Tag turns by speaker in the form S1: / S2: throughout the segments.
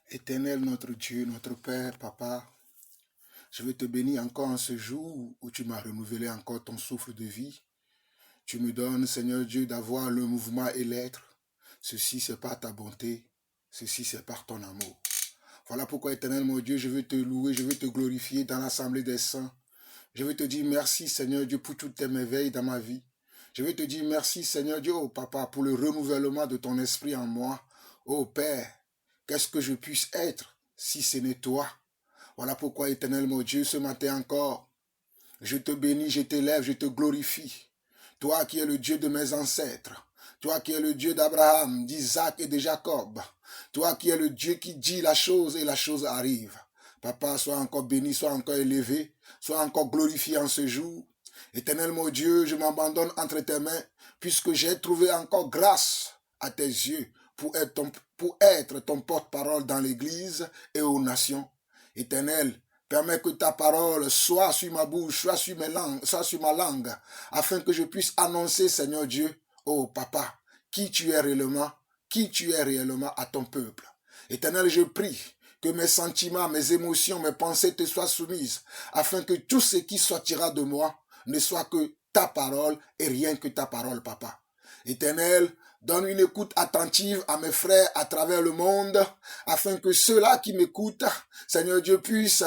S1: Éternel notre Dieu, notre Père, Papa, je veux te bénir encore en ce jour où tu m'as renouvelé encore ton souffle de vie. Tu me donnes, Seigneur Dieu, d'avoir le mouvement et l'être. Ceci, c'est par ta bonté. Ceci, c'est par ton amour. Voilà pourquoi, Éternel mon Dieu, je veux te louer, je veux te glorifier dans l'assemblée des saints. Je veux te dire merci, Seigneur Dieu, pour toutes tes merveilles dans ma vie. Je veux te dire merci, Seigneur Dieu, oh Papa, pour le renouvellement de ton esprit en moi. Oh Père, qu'est-ce que je puisse être si ce n'est toi? Voilà pourquoi, Éternel mon Dieu, ce matin encore, je te bénis, je t'élève, je te glorifie. Toi qui es le Dieu de mes ancêtres, toi qui es le Dieu d'Abraham, d'Isaac et de Jacob, toi qui es le Dieu qui dit la chose et la chose arrive. Papa, sois encore béni, sois encore élevé, sois encore glorifié en ce jour. Éternel mon Dieu, je m'abandonne entre tes mains, puisque j'ai trouvé encore grâce à tes yeux pour être ton porte-parole dans l'Église et aux nations. Éternel, permets que ta parole soit sur ma bouche, soit sur ma langue, afin que je puisse annoncer, Seigneur Dieu, oh Papa, qui tu es réellement à ton peuple. Éternel, je prie que mes sentiments, mes émotions, mes pensées te soient soumises, afin que tout ce qui sortira de moi ne soit que ta parole et rien que ta parole, Papa. Éternel, donne une écoute attentive à mes frères à travers le monde, afin que ceux-là qui m'écoutent, Seigneur Dieu, puissent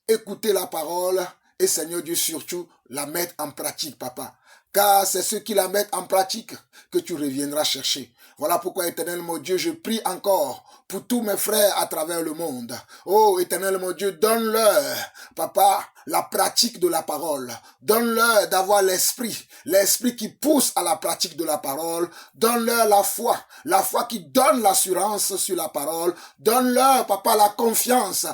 S1: écouter la parole et, Seigneur Dieu, surtout, la mettre en pratique, Papa. Car c'est ceux qui la mettent en pratique que tu reviendras chercher. Voilà pourquoi, Éternel mon Dieu, je prie encore pour tous mes frères à travers le monde. Oh, Éternel mon Dieu, donne-leur, Papa, la pratique de la parole. Donne-leur d'avoir l'esprit qui pousse à la pratique de la parole. Donne-leur la foi qui donne l'assurance sur la parole. Donne-leur, Papa, la confiance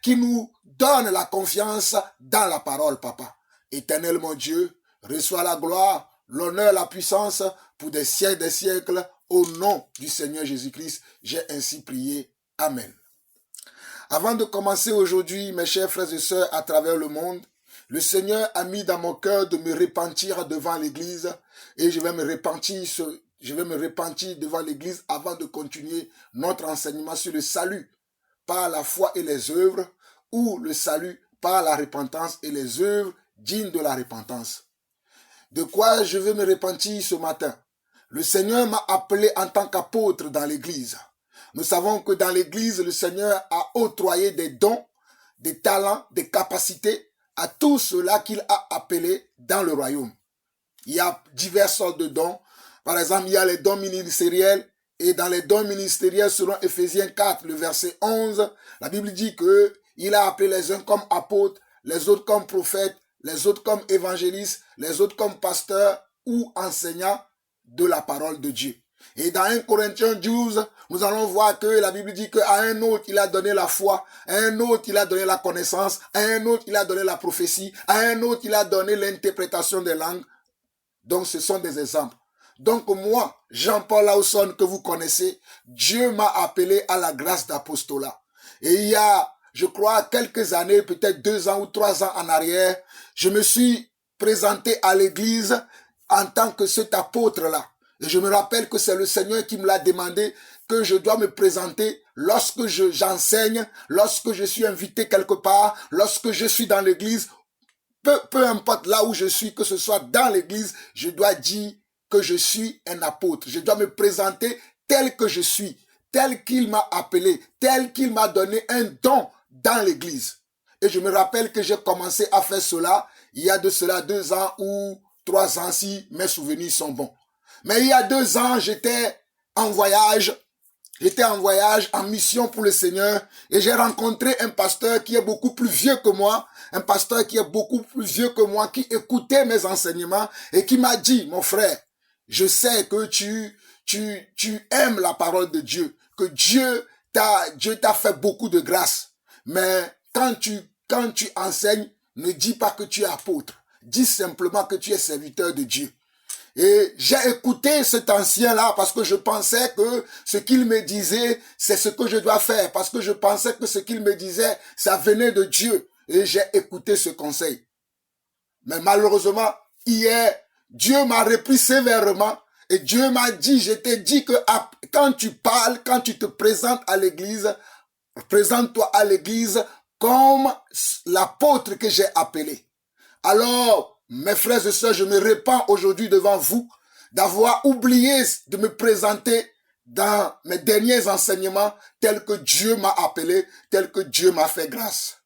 S1: qui nous donne la confiance dans la parole, Papa. Éternel mon Dieu, reçois la gloire, l'honneur, la puissance pour des siècles, au nom du Seigneur Jésus-Christ. J'ai ainsi prié. Amen. Avant de commencer aujourd'hui, mes chers frères et sœurs à travers le monde, le Seigneur a mis dans mon cœur de me repentir devant l'Église et je vais me repentir devant l'Église avant de continuer notre enseignement sur le salut par la foi et les œuvres ou le salut par la repentance et les œuvres dignes de la repentance. De quoi je veux me repentir ce matin? Le Seigneur m'a appelé en tant qu'apôtre dans l'Église. Nous savons que dans l'Église, le Seigneur a octroyé des dons, des talents, des capacités à tous ceux-là qu'il a appelés dans le royaume. Il y a diverses sortes de dons. Par exemple, il y a les dons ministériels. Et dans les dons ministériels, selon Ephésiens 4, le verset 11, la Bible dit qu'il a appelé les uns comme apôtres, les autres comme prophètes, les autres comme évangélistes, les autres comme pasteurs ou enseignants de la parole de Dieu. Et dans 1 Corinthiens 12, nous allons voir que la Bible dit qu'à un autre, il a donné la foi, à un autre, il a donné la connaissance, à un autre, il a donné la prophétie, à un autre, il a donné l'interprétation des langues. Donc, ce sont des exemples. Donc, moi, Jean-Paul Lawson, que vous connaissez, Dieu m'a appelé à la grâce d'apostolat. Et il y a, je crois, quelques années, peut-être 2 ans ou 3 ans en arrière, je me suis présenté à l'église en tant que cet apôtre-là. Et je me rappelle que c'est le Seigneur qui me l'a demandé, que je dois me présenter lorsque j'enseigne, lorsque je suis invité quelque part, lorsque je suis dans l'église. Peu importe là où je suis, que ce soit dans l'église, je dois dire que je suis un apôtre. Je dois me présenter tel que je suis, tel qu'il m'a appelé, tel qu'il m'a donné un don dans l'église. Et je me rappelle que j'ai commencé à faire cela il y a de cela 2 ans ou 3 ans si mes souvenirs sont bons. Mais il y a 2 ans, j'étais en voyage. J'étais en voyage, en mission pour le Seigneur, et j'ai rencontré un pasteur qui est beaucoup plus vieux que moi, qui écoutait mes enseignements et qui m'a dit, mon frère, je sais que tu aimes la parole de Dieu, que Dieu t'a fait beaucoup de grâce, mais quand tu enseignes, ne dis pas que tu es apôtre, dis simplement que tu es serviteur de Dieu. Et j'ai écouté cet ancien-là parce que je pensais que ce qu'il me disait, c'est ce que je dois faire. Parce que je pensais que ce qu'il me disait, ça venait de Dieu. Et j'ai écouté ce conseil. Mais malheureusement, hier, Dieu m'a repris sévèrement Et Dieu m'a dit, je t'ai dit que quand tu parles, quand tu te présentes à l'église, présente-toi à l'église comme l'apôtre que j'ai appelé. Alors, mes frères et sœurs, je me répands aujourd'hui devant vous d'avoir oublié de me présenter dans mes derniers enseignements tels que Dieu m'a appelé, tels que Dieu m'a fait grâce.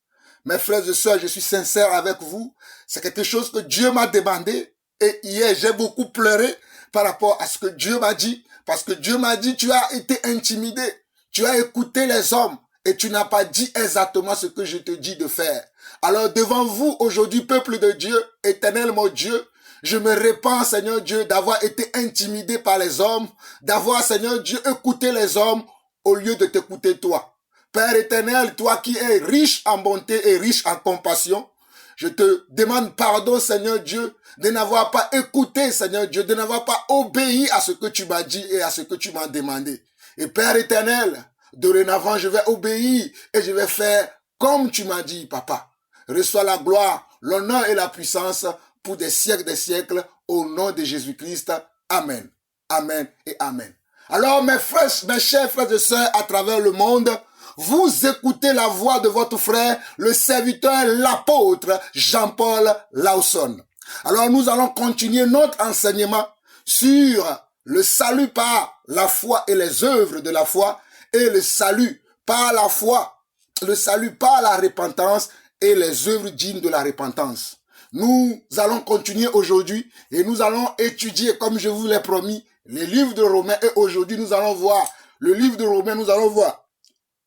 S1: Mes frères et sœurs, je suis sincère avec vous. C'est quelque chose que Dieu m'a demandé. Et hier, j'ai beaucoup pleuré par rapport à ce que Dieu m'a dit. Parce que Dieu m'a dit, tu as été intimidé. Tu as écouté les hommes. Et tu n'as pas dit exactement ce que je te dis de faire. Alors devant vous, aujourd'hui, peuple de Dieu, éternel mon Dieu, je me répands, Seigneur Dieu, d'avoir été intimidé par les hommes, d'avoir, Seigneur Dieu, écouté les hommes au lieu de t'écouter toi. Père éternel, toi qui es riche en bonté et riche en compassion, je te demande pardon, Seigneur Dieu, de n'avoir pas écouté, Seigneur Dieu, de n'avoir pas obéi à ce que tu m'as dit et à ce que tu m'as demandé. Et Père éternel, dorénavant, je vais obéir et je vais faire comme tu m'as dit, Papa. Reçois la gloire, l'honneur et la puissance pour des siècles, au nom de Jésus-Christ. Amen. Amen et Amen. Alors, mes frères, mes chers frères et sœurs à travers le monde, vous écoutez la voix de votre frère, le serviteur, l'apôtre Jean-Paul Lawson. Alors, nous allons continuer notre enseignement sur le salut par la foi et les œuvres de la foi, et le salut par la foi, le salut par la repentance et les œuvres dignes de la repentance. Nous allons continuer aujourd'hui et nous allons étudier, comme je vous l'ai promis, les livres de Romains. Et aujourd'hui, nous allons voir le livre de Romains, nous allons voir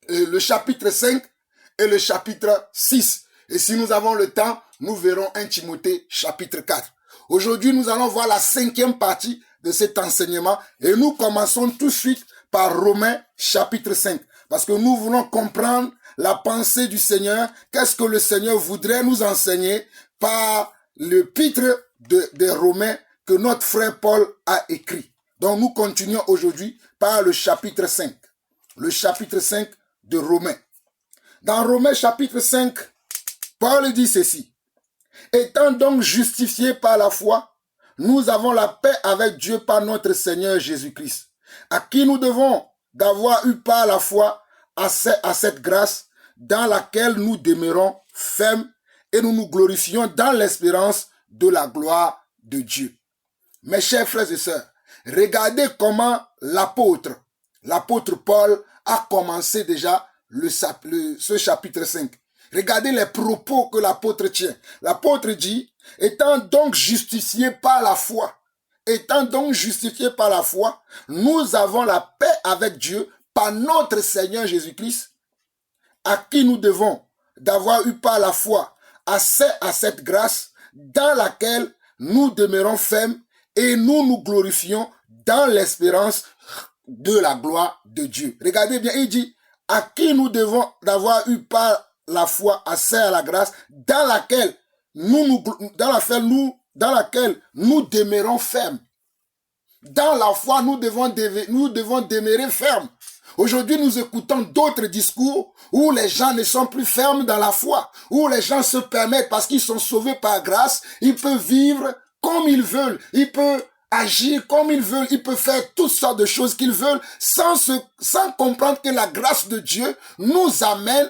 S1: le chapitre 5 et le chapitre 6. Et si nous avons le temps, nous verrons 1 Timothée chapitre 4. Aujourd'hui, nous allons voir la 5e partie de cet enseignement et nous commençons tout de suite par Romains chapitre 5. Parce que nous voulons comprendre la pensée du Seigneur. Qu'est-ce que le Seigneur voudrait nous enseigner par l'épître de Romains que notre frère Paul a écrit. Donc nous continuons aujourd'hui par le chapitre 5. Le chapitre 5 de Romains. Dans Romains chapitre 5, Paul dit ceci. Étant donc justifiés par la foi, nous avons la paix avec Dieu par notre Seigneur Jésus-Christ, à qui nous devons d'avoir eu par la foi à cette grâce dans laquelle nous demeurons fermes et nous nous glorifions dans l'espérance de la gloire de Dieu. Mes chers frères et sœurs, regardez comment l'apôtre Paul a commencé déjà ce chapitre 5. Regardez les propos que l'apôtre tient. L'apôtre dit, étant donc justifiés par la foi, nous avons la paix avec Dieu par notre Seigneur Jésus-Christ, à qui nous devons d'avoir eu par la foi accès à cette grâce dans laquelle nous demeurons fermes et nous nous glorifions dans l'espérance de la gloire de Dieu. Regardez bien, il dit, à qui nous devons d'avoir eu par la foi accès à la grâce dans laquelle nous demeurons fermes. Dans la foi, nous devons demeurer fermes. Aujourd'hui, nous écoutons d'autres discours où les gens ne sont plus fermes dans la foi, où les gens se permettent, parce qu'ils sont sauvés par grâce, ils peuvent vivre comme ils veulent, ils peuvent agir comme ils veulent, ils peuvent faire toutes sortes de choses qu'ils veulent, sans comprendre que la grâce de Dieu nous amène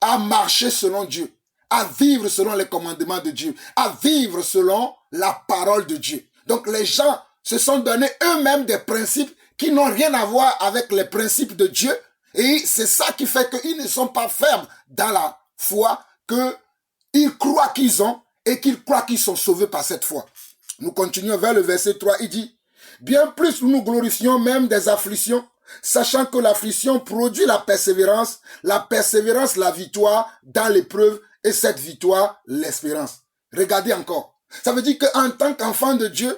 S1: à marcher selon Dieu, à vivre selon les commandements de Dieu, à vivre selon la parole de Dieu. Donc les gens se sont donnés eux-mêmes des principes qui n'ont rien à voir avec les principes de Dieu. Et c'est ça qui fait qu'ils ne sont pas fermes dans la foi, qu'ils croient qu'ils ont et qu'ils croient qu'ils sont sauvés par cette foi. Nous continuons vers le verset 3, il dit, « Bien plus nous nous glorifions même des afflictions, sachant que l'affliction produit la persévérance la victoire dans l'épreuve et cette victoire l'espérance. » Regardez encore. Ça veut dire qu'en tant qu'enfant de Dieu,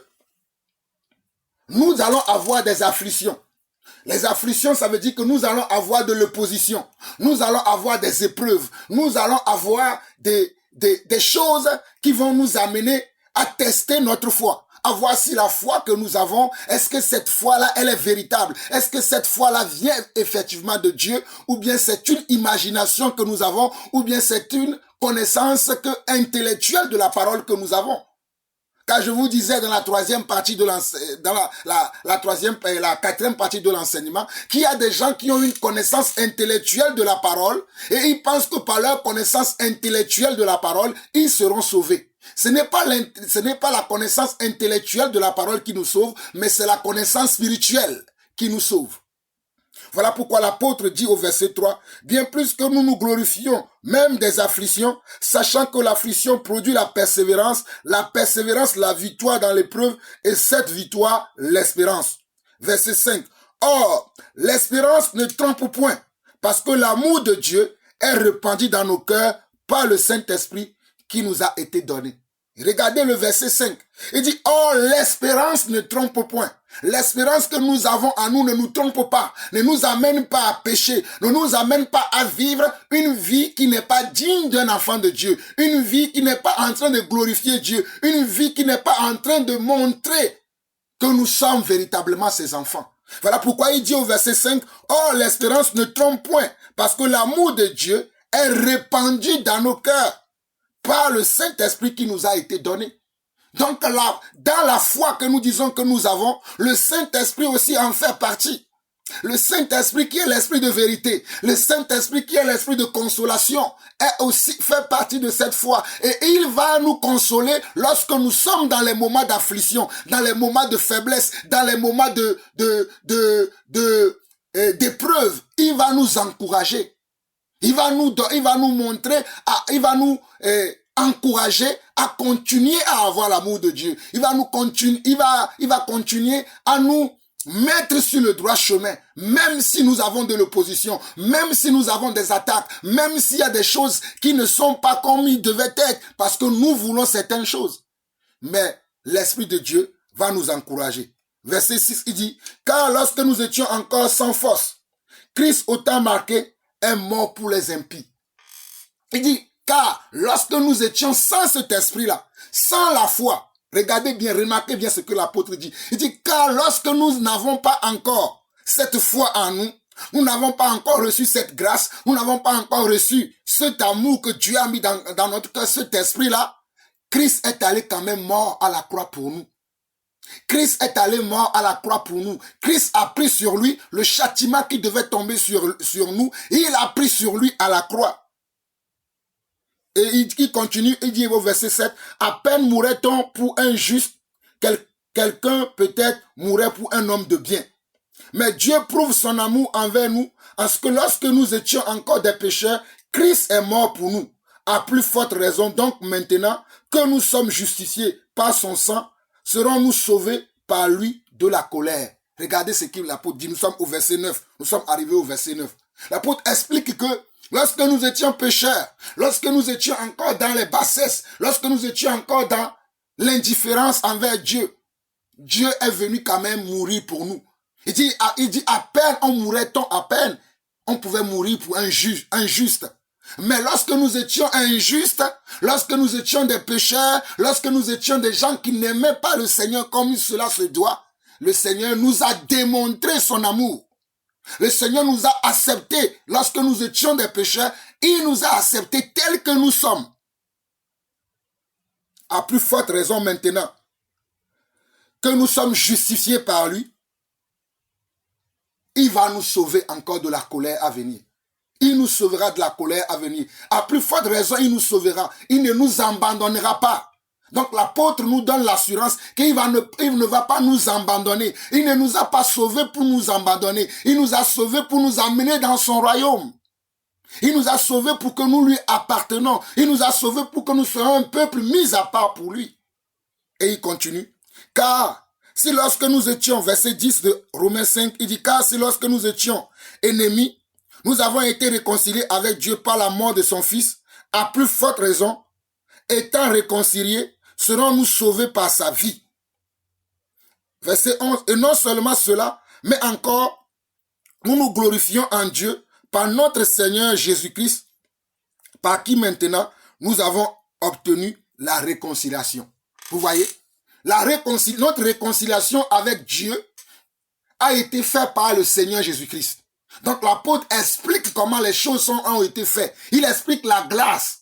S1: nous allons avoir des afflictions. Les afflictions, ça veut dire que nous allons avoir de l'opposition. Nous allons avoir des épreuves. Nous allons avoir des choses qui vont nous amener à tester notre foi. À voir si la foi que nous avons, est-ce que cette foi-là, elle est véritable? Est-ce que cette foi-là vient effectivement de Dieu? Ou bien c'est une imagination que nous avons? Ou bien c'est une connaissance intellectuelle de la parole que nous avons? Car je vous disais dans la troisième partie de la quatrième partie de l'enseignement, qu'il y a des gens qui ont une connaissance intellectuelle de la parole et ils pensent que par leur connaissance intellectuelle de la parole, ils seront sauvés. Ce n'est pas la connaissance intellectuelle de la parole qui nous sauve, mais c'est la connaissance spirituelle qui nous sauve. Voilà pourquoi l'apôtre dit au verset 3, « Bien plus que nous nous glorifions, même des afflictions, sachant que l'affliction produit la persévérance la victoire dans l'épreuve, et cette victoire, l'espérance. » Verset 5, « Or, l'espérance ne trompe point, parce que l'amour de Dieu est répandu dans nos cœurs par le Saint-Esprit qui nous a été donné. » Regardez le verset 5. Il dit, « Or, l'espérance ne trompe point. » L'espérance que nous avons en nous ne nous trompe pas, ne nous amène pas à pécher, ne nous amène pas à vivre une vie qui n'est pas digne d'un enfant de Dieu, une vie qui n'est pas en train de glorifier Dieu, une vie qui n'est pas en train de montrer que nous sommes véritablement ses enfants. Voilà pourquoi il dit au verset 5, « Or, l'espérance ne trompe point, parce que l'amour de Dieu est répandu dans nos cœurs par le Saint-Esprit qui nous a été donné. » Donc là, dans la foi que nous disons que nous avons, le Saint-Esprit aussi en fait partie. Le Saint-Esprit qui est l'esprit de vérité, le Saint-Esprit qui est l'esprit de consolation, fait partie de cette foi. Et il va nous consoler lorsque nous sommes dans les moments d'affliction, dans les moments de faiblesse, dans les moments d'épreuve. Il va nous encourager. Il va nous montrer, il va nous encourager à continuer à avoir l'amour de Dieu. Il va continuer à nous mettre sur le droit chemin, même si nous avons de l'opposition, même si nous avons des attaques, même s'il y a des choses qui ne sont pas comme ils devaient être, parce que nous voulons certaines choses. Mais l'Esprit de Dieu va nous encourager. Verset 6, il dit, « Car lorsque nous étions encore sans force, Christ au temps marqué est mort pour les impies. » Il dit, car lorsque nous étions sans cet esprit-là, sans la foi, regardez bien, remarquez bien ce que l'apôtre dit. Il dit, car lorsque nous n'avons pas encore cette foi en nous, nous n'avons pas encore reçu cette grâce, nous n'avons pas encore reçu cet amour que Dieu a mis dans notre cœur, cet esprit-là, Christ est allé quand même mort à la croix pour nous. Christ est allé mort à la croix pour nous. Christ a pris sur lui le châtiment qui devait tomber sur nous, et il a pris sur lui à la croix. Et il continue, il dit au verset 7, « À peine mourrait-on pour un juste, quelqu'un peut-être mourrait pour un homme de bien. Mais Dieu prouve son amour envers nous, en ce que lorsque nous étions encore des pécheurs, Christ est mort pour nous. À plus forte raison, donc maintenant que nous sommes justifiés par son sang, serons-nous sauvés par lui de la colère. » Regardez ce que l'apôtre dit, nous sommes au verset 9, nous sommes arrivés au verset 9. L'apôtre explique que lorsque nous étions pécheurs, lorsque nous étions encore dans les bassesses, lorsque nous étions encore dans l'indifférence envers Dieu, Dieu est venu quand même mourir pour nous. Il dit à peine on pouvait mourir pour un juste. Mais lorsque nous étions injustes, lorsque nous étions des pécheurs, lorsque nous étions des gens qui n'aimaient pas le Seigneur comme cela se doit, le Seigneur nous a démontré son amour. Le Seigneur nous a acceptés lorsque nous étions des pécheurs. Il nous a acceptés tels que nous sommes. À plus forte raison maintenant que nous sommes justifiés par lui, il va nous sauver encore de la colère à venir. Il nous sauvera de la colère à venir. À plus forte raison, il nous sauvera. Il ne nous abandonnera pas. Donc l'apôtre nous donne l'assurance qu'il ne va pas nous abandonner. Il ne nous a pas sauvés pour nous abandonner. Il nous a sauvés pour nous amener dans son royaume. Il nous a sauvés pour que nous lui appartenons. Il nous a sauvés pour que nous soyons un peuple mis à part pour lui. Et il continue. Car si lorsque nous étions, verset 10 de Romains 5, il dit, car si lorsque nous étions ennemis, nous avons été réconciliés avec Dieu par la mort de son Fils, à plus forte raison, étant réconciliés, serons-nous sauvés par sa vie. Verset 11, et non seulement cela, mais encore, nous nous glorifions en Dieu par notre Seigneur Jésus-Christ, par qui maintenant nous avons obtenu la réconciliation. Vous voyez, notre réconciliation avec Dieu a été faite par le Seigneur Jésus-Christ. Donc l'apôtre explique comment les choses ont été faites. Il explique la grâce.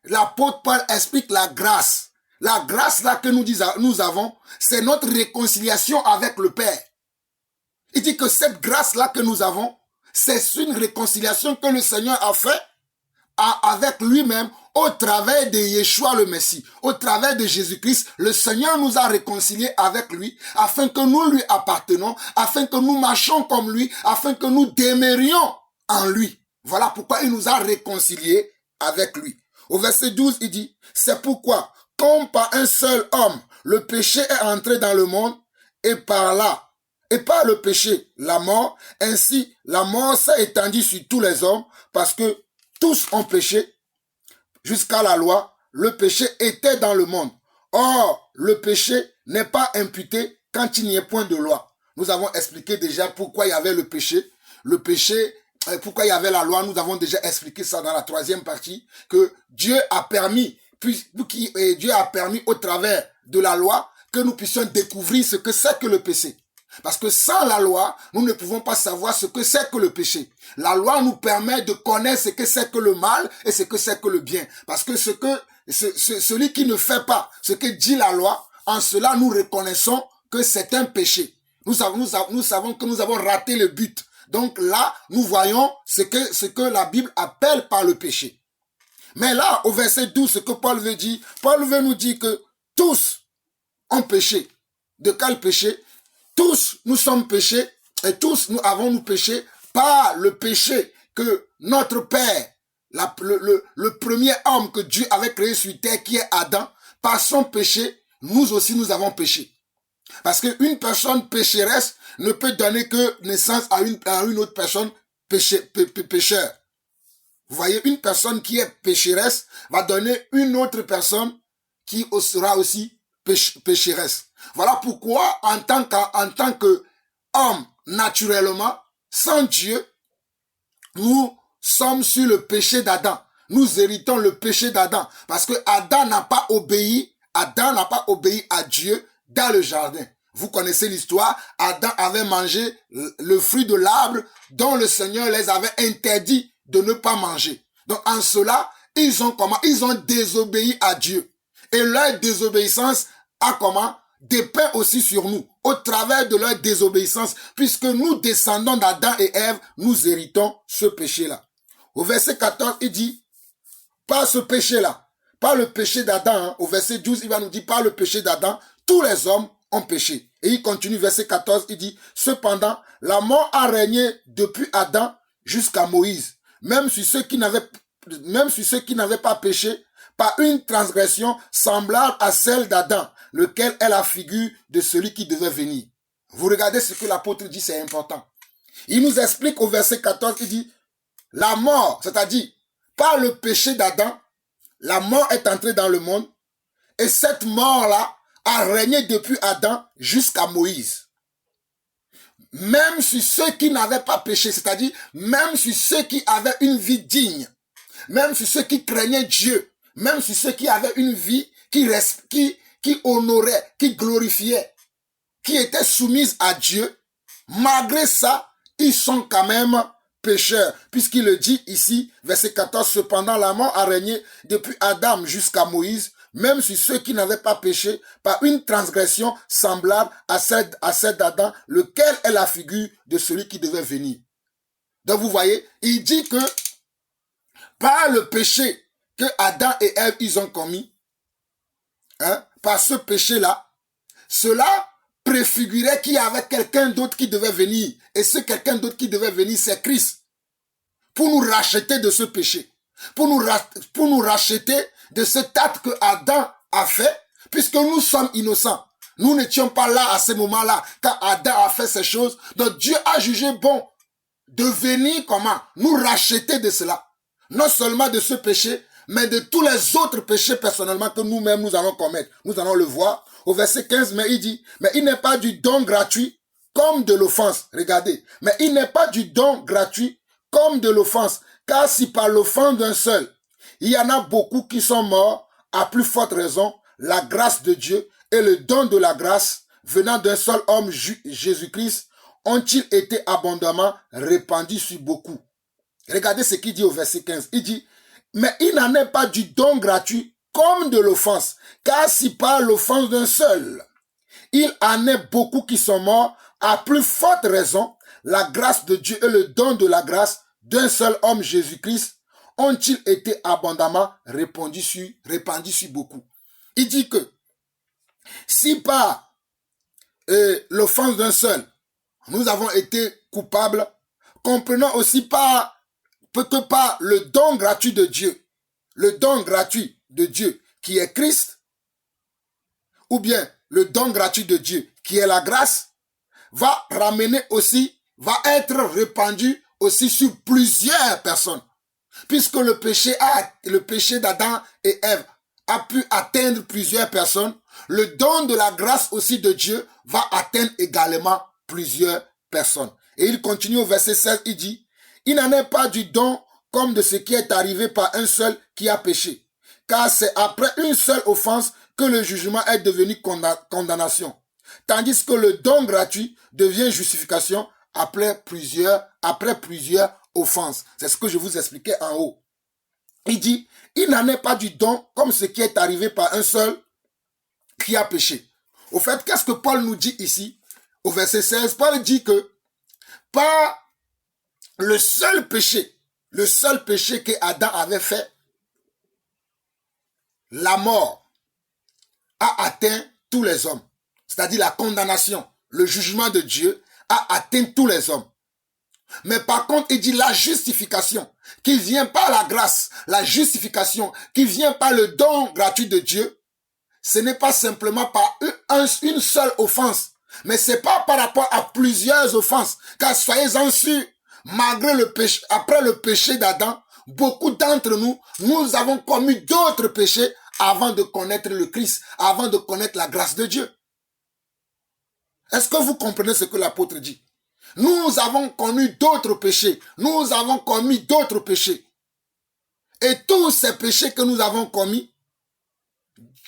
S1: L'apôtre Paul explique la grâce. La grâce là que nous avons, c'est notre réconciliation avec le Père. Il dit que cette grâce là que nous avons, c'est une réconciliation que le Seigneur a fait avec lui-même au travers de Yeshua le Messie, au travers de Jésus-Christ. Le Seigneur nous a réconciliés avec lui afin que nous lui appartenons, afin que nous marchions comme lui, afin que nous demeurions en lui. Voilà pourquoi il nous a réconciliés avec lui. Au verset 12, il dit, c'est pourquoi, comme par un seul homme, le péché est entré dans le monde, et par le péché, la mort, ainsi la mort s'est étendue sur tous les hommes, parce que tous ont péché. Jusqu'à la loi, le péché était dans le monde. Or, le péché n'est pas imputé quand il n'y a point de loi. Nous avons expliqué déjà pourquoi il y avait le péché. Le péché, pourquoi il y avait la loi, nous avons déjà expliqué ça dans la 3e partie, que Dieu a permis au travers de la loi que nous puissions découvrir ce que c'est que le péché. Parce que sans la loi, nous ne pouvons pas savoir ce que c'est que le péché. La loi nous permet de connaître ce que c'est que le mal et ce que c'est que le bien. Parce que celui qui ne fait pas ce que dit la loi, en cela nous reconnaissons que c'est un péché. Nous savons que nous avons raté le but. Donc là, nous voyons ce que la Bible appelle par le péché. Mais là, au verset 12, ce que Paul veut dire, Paul veut nous dire que tous ont péché. De quel péché? Tous nous sommes péchés et tous nous avons péché par le péché que notre Père, le premier homme que Dieu avait créé sur terre qui est Adam, par son péché, nous aussi nous avons péché. Parce qu'une personne pécheresse ne peut donner que naissance à une autre personne pécheur. Vous voyez, une personne qui est pécheresse va donner une autre personne qui sera aussi pécheresse. Voilà pourquoi, en tant qu'homme, naturellement, sans Dieu, nous sommes sur le péché d'Adam. Nous héritons le péché d'Adam. Parce que Adam n'a pas obéi à Dieu dans le jardin. Vous connaissez l'histoire. Adam avait mangé le fruit de l'arbre dont le Seigneur les avait interdit de ne pas manger. Donc, en cela, ils ont désobéi à Dieu. Et leur désobéissance a dépeint aussi sur nous, au travers de leur désobéissance, puisque nous descendons d'Adam et Ève, nous héritons ce péché-là. Au verset 14, il dit, par ce péché-là, par le péché d'Adam, au verset 12, il va nous dire, par le péché d'Adam, tous les hommes ont péché. Et il continue, verset 14, il dit, cependant, la mort a régné depuis Adam jusqu'à Moïse, même sur ceux qui n'avaient pas péché, par une transgression semblable à celle d'Adam, lequel est la figure de celui qui devait venir. Vous regardez ce que l'apôtre dit, c'est important. Il nous explique au verset 14, il dit, la mort, c'est-à-dire, par le péché d'Adam, la mort est entrée dans le monde, et cette mort-là a régné depuis Adam jusqu'à Moïse. Même sur ceux qui n'avaient pas péché, c'est-à-dire, même sur ceux qui avaient une vie digne, même sur ceux qui craignaient Dieu, même sur ceux qui avaient une vie qui honorait, qui glorifiait, qui était soumise à Dieu, malgré ça, ils sont quand même pécheurs. Puisqu'il le dit ici, verset 14, cependant la mort a régné depuis Adam jusqu'à Moïse, même sur ceux qui n'avaient pas péché, par une transgression semblable à celle d'Adam, lequel est la figure de celui qui devait venir. Donc vous voyez, il dit que par le péché que Adam et Ève ils ont commis, par ce péché-là, cela préfigurait qu'il y avait quelqu'un d'autre qui devait venir. Et ce quelqu'un d'autre qui devait venir, c'est Christ. Pour nous racheter de ce péché. Pour nous racheter de cet acte que Adam a fait, puisque nous sommes innocents. Nous n'étions pas là à ce moment-là, quand Adam a fait ces choses. Donc Dieu a jugé bon de venir nous racheter de cela. Non seulement de ce péché, mais de tous les autres péchés personnellement que nous-mêmes nous allons commettre. Nous allons le voir. Au verset 15, mais il dit, mais il n'est pas du don gratuit comme de l'offense. Regardez. Mais il n'est pas du don gratuit comme de l'offense. Car si par l'offense d'un seul, il y en a beaucoup qui sont morts, à plus forte raison, la grâce de Dieu et le don de la grâce venant d'un seul homme, Jésus-Christ, ont-ils été abondamment répandus sur beaucoup. Regardez ce qu'il dit au verset 15. Il dit, mais il n'en est pas du don gratuit comme de l'offense. Car si par l'offense d'un seul, il en est beaucoup qui sont morts, à plus forte raison, la grâce de Dieu et le don de la grâce d'un seul homme, Jésus-Christ, ont-ils été abondamment répandus sur beaucoup. Il dit que si par l'offense d'un seul, nous avons été coupables, comprenons aussi que par le don gratuit de Dieu, le don gratuit de Dieu qui est Christ, ou bien le don gratuit de Dieu qui est la grâce, va être répandu aussi sur plusieurs personnes. Puisque le péché d'Adam et Ève a pu atteindre plusieurs personnes, le don de la grâce aussi de Dieu va atteindre également plusieurs personnes. Et il continue au verset 16, il dit, « Il n'en est pas du don comme de ce qui est arrivé par un seul qui a péché. Car c'est après une seule offense que le jugement est devenu condamnation. Tandis que le don gratuit devient justification après plusieurs offenses. » C'est ce que je vous expliquais en haut. Il dit, il n'en est pas du don comme ce qui est arrivé par un seul qui a péché. Au fait, qu'est-ce que Paul nous dit ici? Au verset 16, Paul dit que par le seul péché que Adam avait fait, la mort a atteint tous les hommes. C'est-à-dire la condamnation, le jugement de Dieu a atteint tous les hommes. Mais par contre, il dit la justification qui vient par la grâce, la justification qui vient par le don gratuit de Dieu, ce n'est pas simplement par une seule offense, mais c'est pas par rapport à plusieurs offenses. Car soyez-en sûrs, malgré le péché, après le péché d'Adam, beaucoup d'entre nous, nous avons commis d'autres péchés avant de connaître le Christ, avant de connaître la grâce de Dieu. Est-ce que vous comprenez ce que l'apôtre dit? Nous avons connu d'autres péchés. Nous avons commis d'autres péchés. Et tous ces péchés que nous avons commis,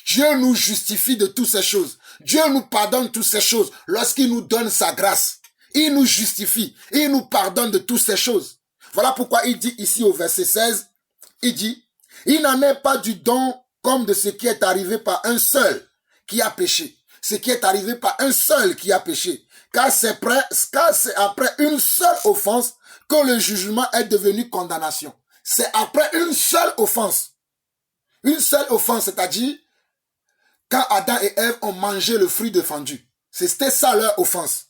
S1: Dieu nous justifie de toutes ces choses. Dieu nous pardonne toutes ces choses lorsqu'il nous donne sa grâce. Il nous justifie. Il nous pardonne de toutes ces choses. Voilà pourquoi il dit ici au verset 16, il dit, « Il n'en est pas du don comme de ce qui est arrivé par un seul qui a péché. » Ce qui est arrivé par un seul qui a péché. Car c'est après une seule offense que le jugement est devenu condamnation. C'est après une seule offense. Une seule offense, c'est-à-dire quand Adam et Ève ont mangé le fruit défendu. C'était ça leur offense.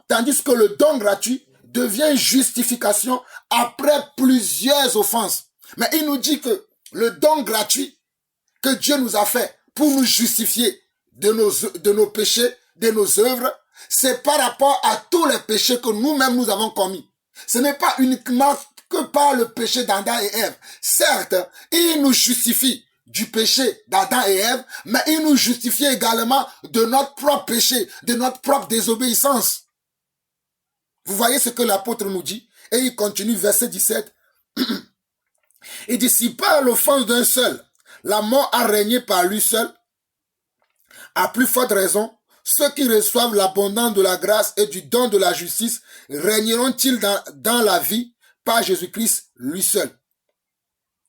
S1: Tandis que le don gratuit devient justification après plusieurs offenses. Mais il nous dit que le don gratuit que Dieu nous a fait pour nous justifier de nos péchés, de nos œuvres, c'est par rapport à tous les péchés que nous-mêmes nous avons commis. Ce n'est pas uniquement que par le péché d'Adam et Ève. Certes, il nous justifie du péché d'Adam et Ève, mais il nous justifie également de notre propre péché, de notre propre désobéissance. Vous voyez ce que l'apôtre nous dit? Et il continue, verset 17. Il dit, si par l'offense d'un seul, la mort a régné par lui seul, à plus forte raison, ceux qui reçoivent l'abondance de la grâce et du don de la justice régneront-ils dans la vie par Jésus-Christ lui seul.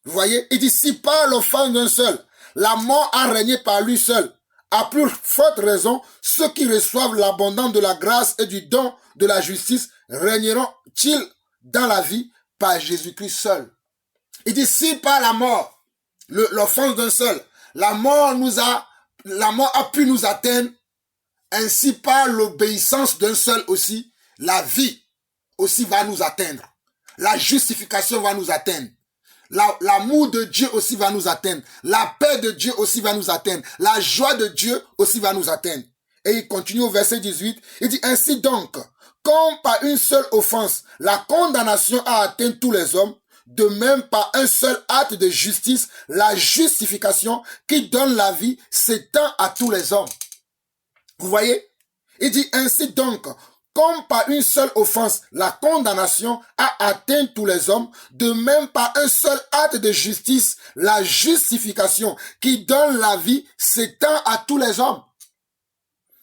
S1: Vous voyez, il dit, si par l'offense d'un seul, la mort a régné par lui seul, à plus forte raison, ceux qui reçoivent l'abondance de la grâce et du don de la justice régneront-ils dans la vie par Jésus-Christ seul. Il dit, si par la mort, l'offense d'un seul, la mort a pu nous atteindre, ainsi par l'obéissance d'un seul aussi, la vie aussi va nous atteindre. La justification va nous atteindre. L'amour de Dieu aussi va nous atteindre. La paix de Dieu aussi va nous atteindre. La joie de Dieu aussi va nous atteindre. Et il continue au verset 18. Il dit, ainsi donc, comme par une seule offense, la condamnation a atteint tous les hommes, de même par un seul acte de justice, la justification qui donne la vie s'étend à tous les hommes. Vous voyez? Il dit ainsi donc, comme par une seule offense, la condamnation a atteint tous les hommes, de même par un seul acte de justice, la justification qui donne la vie s'étend à tous les hommes.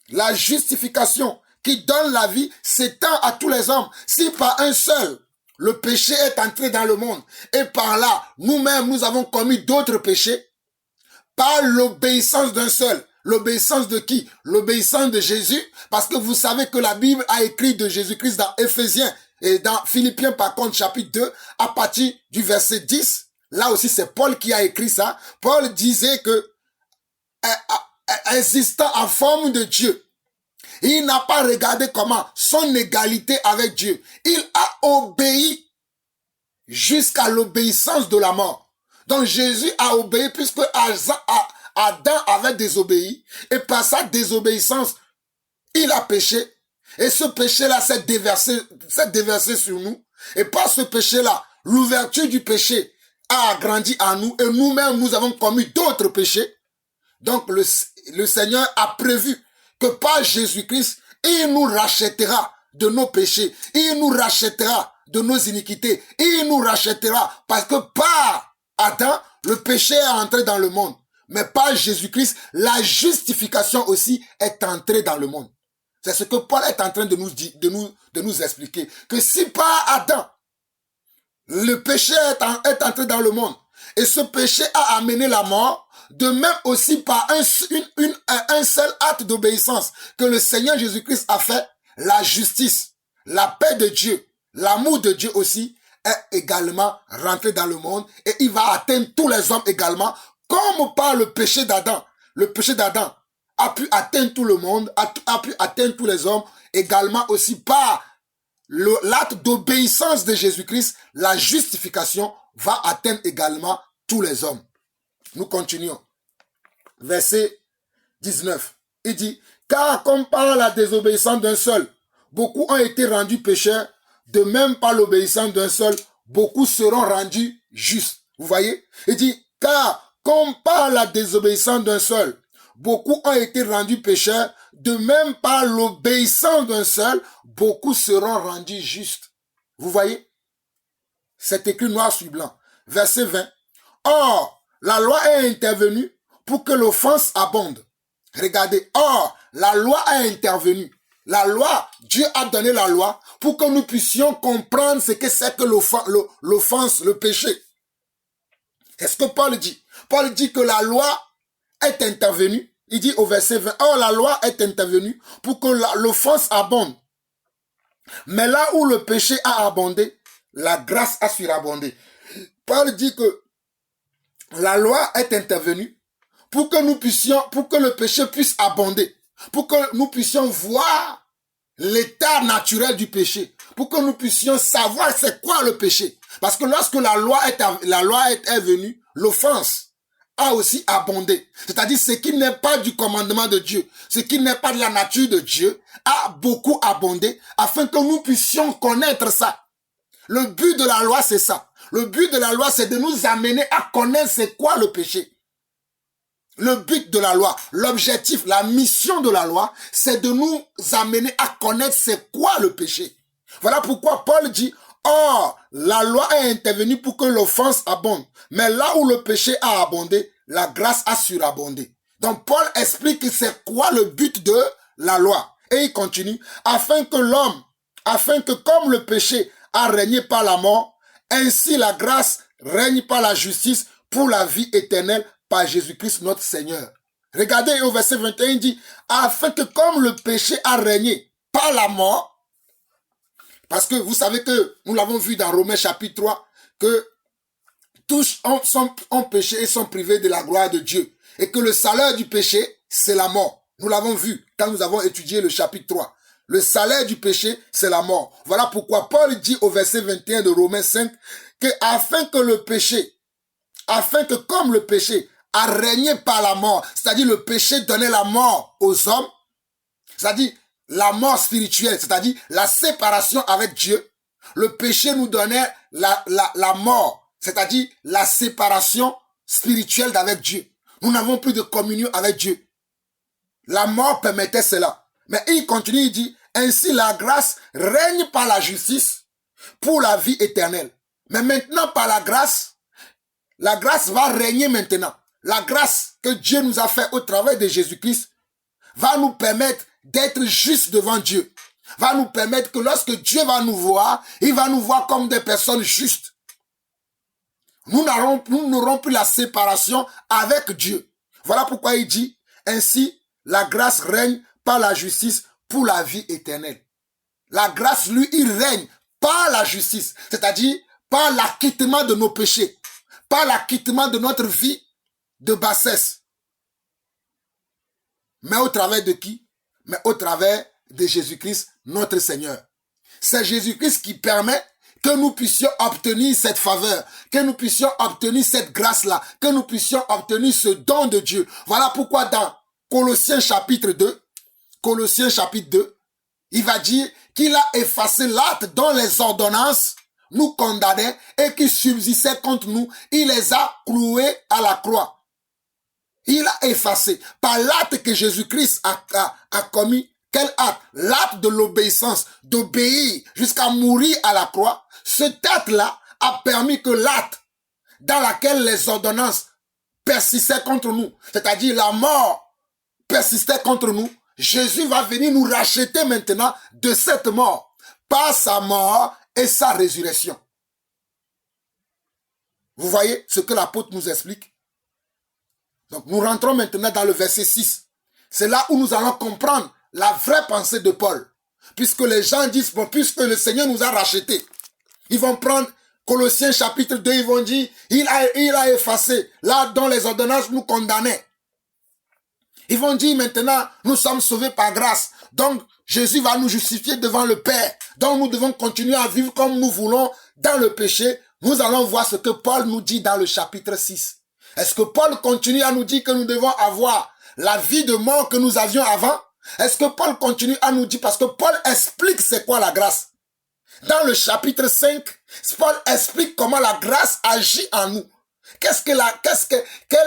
S1: La justification qui donne la vie s'étend à tous les hommes. Si par un seul, le péché est entré dans le monde, et par là, nous-mêmes, nous avons commis d'autres péchés, par l'obéissance d'un seul. L'obéissance de qui? L'obéissance de Jésus, parce que vous savez que la Bible a écrit de Jésus-Christ dans Éphésiens et dans Philippiens par contre chapitre 2, à partir du verset 10, là aussi c'est Paul qui a écrit ça. Paul disait que, existant en forme de Dieu, il n'a pas regardé comment son égalité avec Dieu. Il a obéi jusqu'à l'obéissance de la mort. Donc Jésus a obéi puisque Adam avait désobéi. Et par sa désobéissance, il a péché. Et ce péché-là s'est déversé sur nous. Et par ce péché-là, l'ouverture du péché a grandi en nous. Et nous-mêmes, nous avons commis d'autres péchés. Donc le Seigneur a prévu que par Jésus-Christ, il nous rachètera de nos péchés. Il nous rachètera de nos iniquités. Il nous rachètera parce que par Adam, le péché est entré dans le monde. Mais par Jésus-Christ, la justification aussi est entrée dans le monde. C'est ce que Paul est en train de nous expliquer. Que si par Adam, le péché est entré dans le monde, et ce péché a amené la mort, de même aussi par un seul acte d'obéissance que le Seigneur Jésus-Christ a fait, la justice, la paix de Dieu, l'amour de Dieu aussi est également rentré dans le monde et il va atteindre tous les hommes également, comme par le péché d'Adam. Le péché d'Adam a pu atteindre tout le monde, a pu atteindre tous les hommes, également aussi par l'acte d'obéissance de Jésus-Christ, la justification va atteindre également tous les hommes. Nous continuons. Verset 19. Il dit, car comme par la désobéissance d'un seul, beaucoup ont été rendus pécheurs, de même par l'obéissance d'un seul, beaucoup seront rendus justes. Vous voyez? Il dit, car comme par la désobéissance d'un seul, beaucoup ont été rendus pécheurs, de même par l'obéissance d'un seul, beaucoup seront rendus justes. Vous voyez? C'est écrit noir sur blanc. Verset 20. Or, la loi est intervenue pour que l'offense abonde. Regardez, or, la loi est intervenue. La loi, Dieu a donné la loi pour que nous puissions comprendre ce que c'est que l'offense, le péché. Est-ce que Paul dit? Paul dit que la loi est intervenue. Il dit au verset 20, or la loi est intervenue pour que l'offense abonde. Mais là où le péché a abondé, la grâce a surabondé. Paul dit que la loi est intervenue pour que le péché puisse abonder, pour que nous puissions voir l'état naturel du péché, pour que nous puissions savoir c'est quoi le péché. Parce que lorsque la loi est venue, l'offense a aussi abondé. C'est-à-dire ce qui n'est pas du commandement de Dieu, ce qui n'est pas de la nature de Dieu, a beaucoup abondé afin que nous puissions connaître ça. Le but de la loi, c'est ça. Le but de la loi, c'est de nous amener à connaître c'est quoi le péché. Le but de la loi, l'objectif, la mission de la loi, c'est de nous amener à connaître c'est quoi le péché. Voilà pourquoi Paul dit, or, la loi est intervenue pour que l'offense abonde. Mais là où le péché a abondé, la grâce a surabondé. Donc Paul explique c'est quoi le but de la loi. Et il continue, afin que comme le péché a régné par la mort, ainsi la grâce règne par la justice pour la vie éternelle par Jésus-Christ notre Seigneur. Regardez au verset 21, il dit, afin que comme le péché a régné par la mort, parce que vous savez que nous l'avons vu dans Romains chapitre 3, que tous ont péché et sont privés de la gloire de Dieu. Et que le salaire du péché, c'est la mort. Nous l'avons vu quand nous avons étudié le chapitre 3. Le salaire du péché, c'est la mort. Voilà pourquoi Paul dit au verset 21 de Romains 5, que afin que comme le péché a régné par la mort, c'est-à-dire le péché donnait la mort aux hommes, c'est-à-dire la mort spirituelle, c'est-à-dire la séparation avec Dieu, le péché nous donnait la mort, c'est-à-dire la séparation spirituelle d'avec Dieu. Nous n'avons plus de communion avec Dieu. La mort permettait cela. Mais il continue, il dit, ainsi la grâce règne par la justice pour la vie éternelle. Mais maintenant par la grâce va régner maintenant. La grâce que Dieu nous a fait au travers de Jésus-Christ va nous permettre d'être justes devant Dieu. Va nous permettre que lorsque Dieu va nous voir, il va nous voir comme des personnes justes. Nous n'aurons plus la séparation avec Dieu. Voilà pourquoi il dit, ainsi, la grâce règne par la justice pour la vie éternelle. La grâce, lui, il règne par la justice, c'est-à-dire par l'acquittement de nos péchés, par l'acquittement de notre vie de bassesse. Mais au travers de qui? Mais au travers de Jésus-Christ, notre Seigneur. C'est Jésus-Christ qui permet que nous puissions obtenir cette faveur, que nous puissions obtenir cette grâce-là, que nous puissions obtenir ce don de Dieu. Voilà pourquoi dans Colossiens chapitre 2, il va dire qu'il a effacé l'acte dont les ordonnances nous condamnaient et qui subsistaient contre nous. Il les a cloués à la croix. Il a effacé par l'acte que Jésus-Christ a commis. Quel acte? L'acte de l'obéissance, d'obéir jusqu'à mourir à la croix. Cet acte-là a permis que l'acte dans lequel les ordonnances persistaient contre nous, c'est-à-dire la mort persistait contre nous, Jésus va venir nous racheter maintenant de cette mort par sa mort et sa résurrection. Vous voyez ce que l'apôtre nous explique? Donc nous rentrons maintenant dans le verset 6. C'est là où nous allons comprendre la vraie pensée de Paul. Puisque les gens disent, bon, puisque le Seigneur nous a rachetés, ils vont prendre Colossiens chapitre 2, ils vont dire, il a effacé là dont les ordonnances nous condamnaient. Ils vont dire maintenant, nous sommes sauvés par grâce. Donc, Jésus va nous justifier devant le Père. Donc, nous devons continuer à vivre comme nous voulons dans le péché. Nous allons voir ce que Paul nous dit dans le chapitre 6. Est-ce que Paul continue à nous dire que nous devons avoir la vie de mort que nous avions avant? Est-ce que Paul continue à nous dire, parce que Paul explique c'est quoi la grâce. Dans le chapitre 5, Paul explique comment la grâce agit en nous. Quelle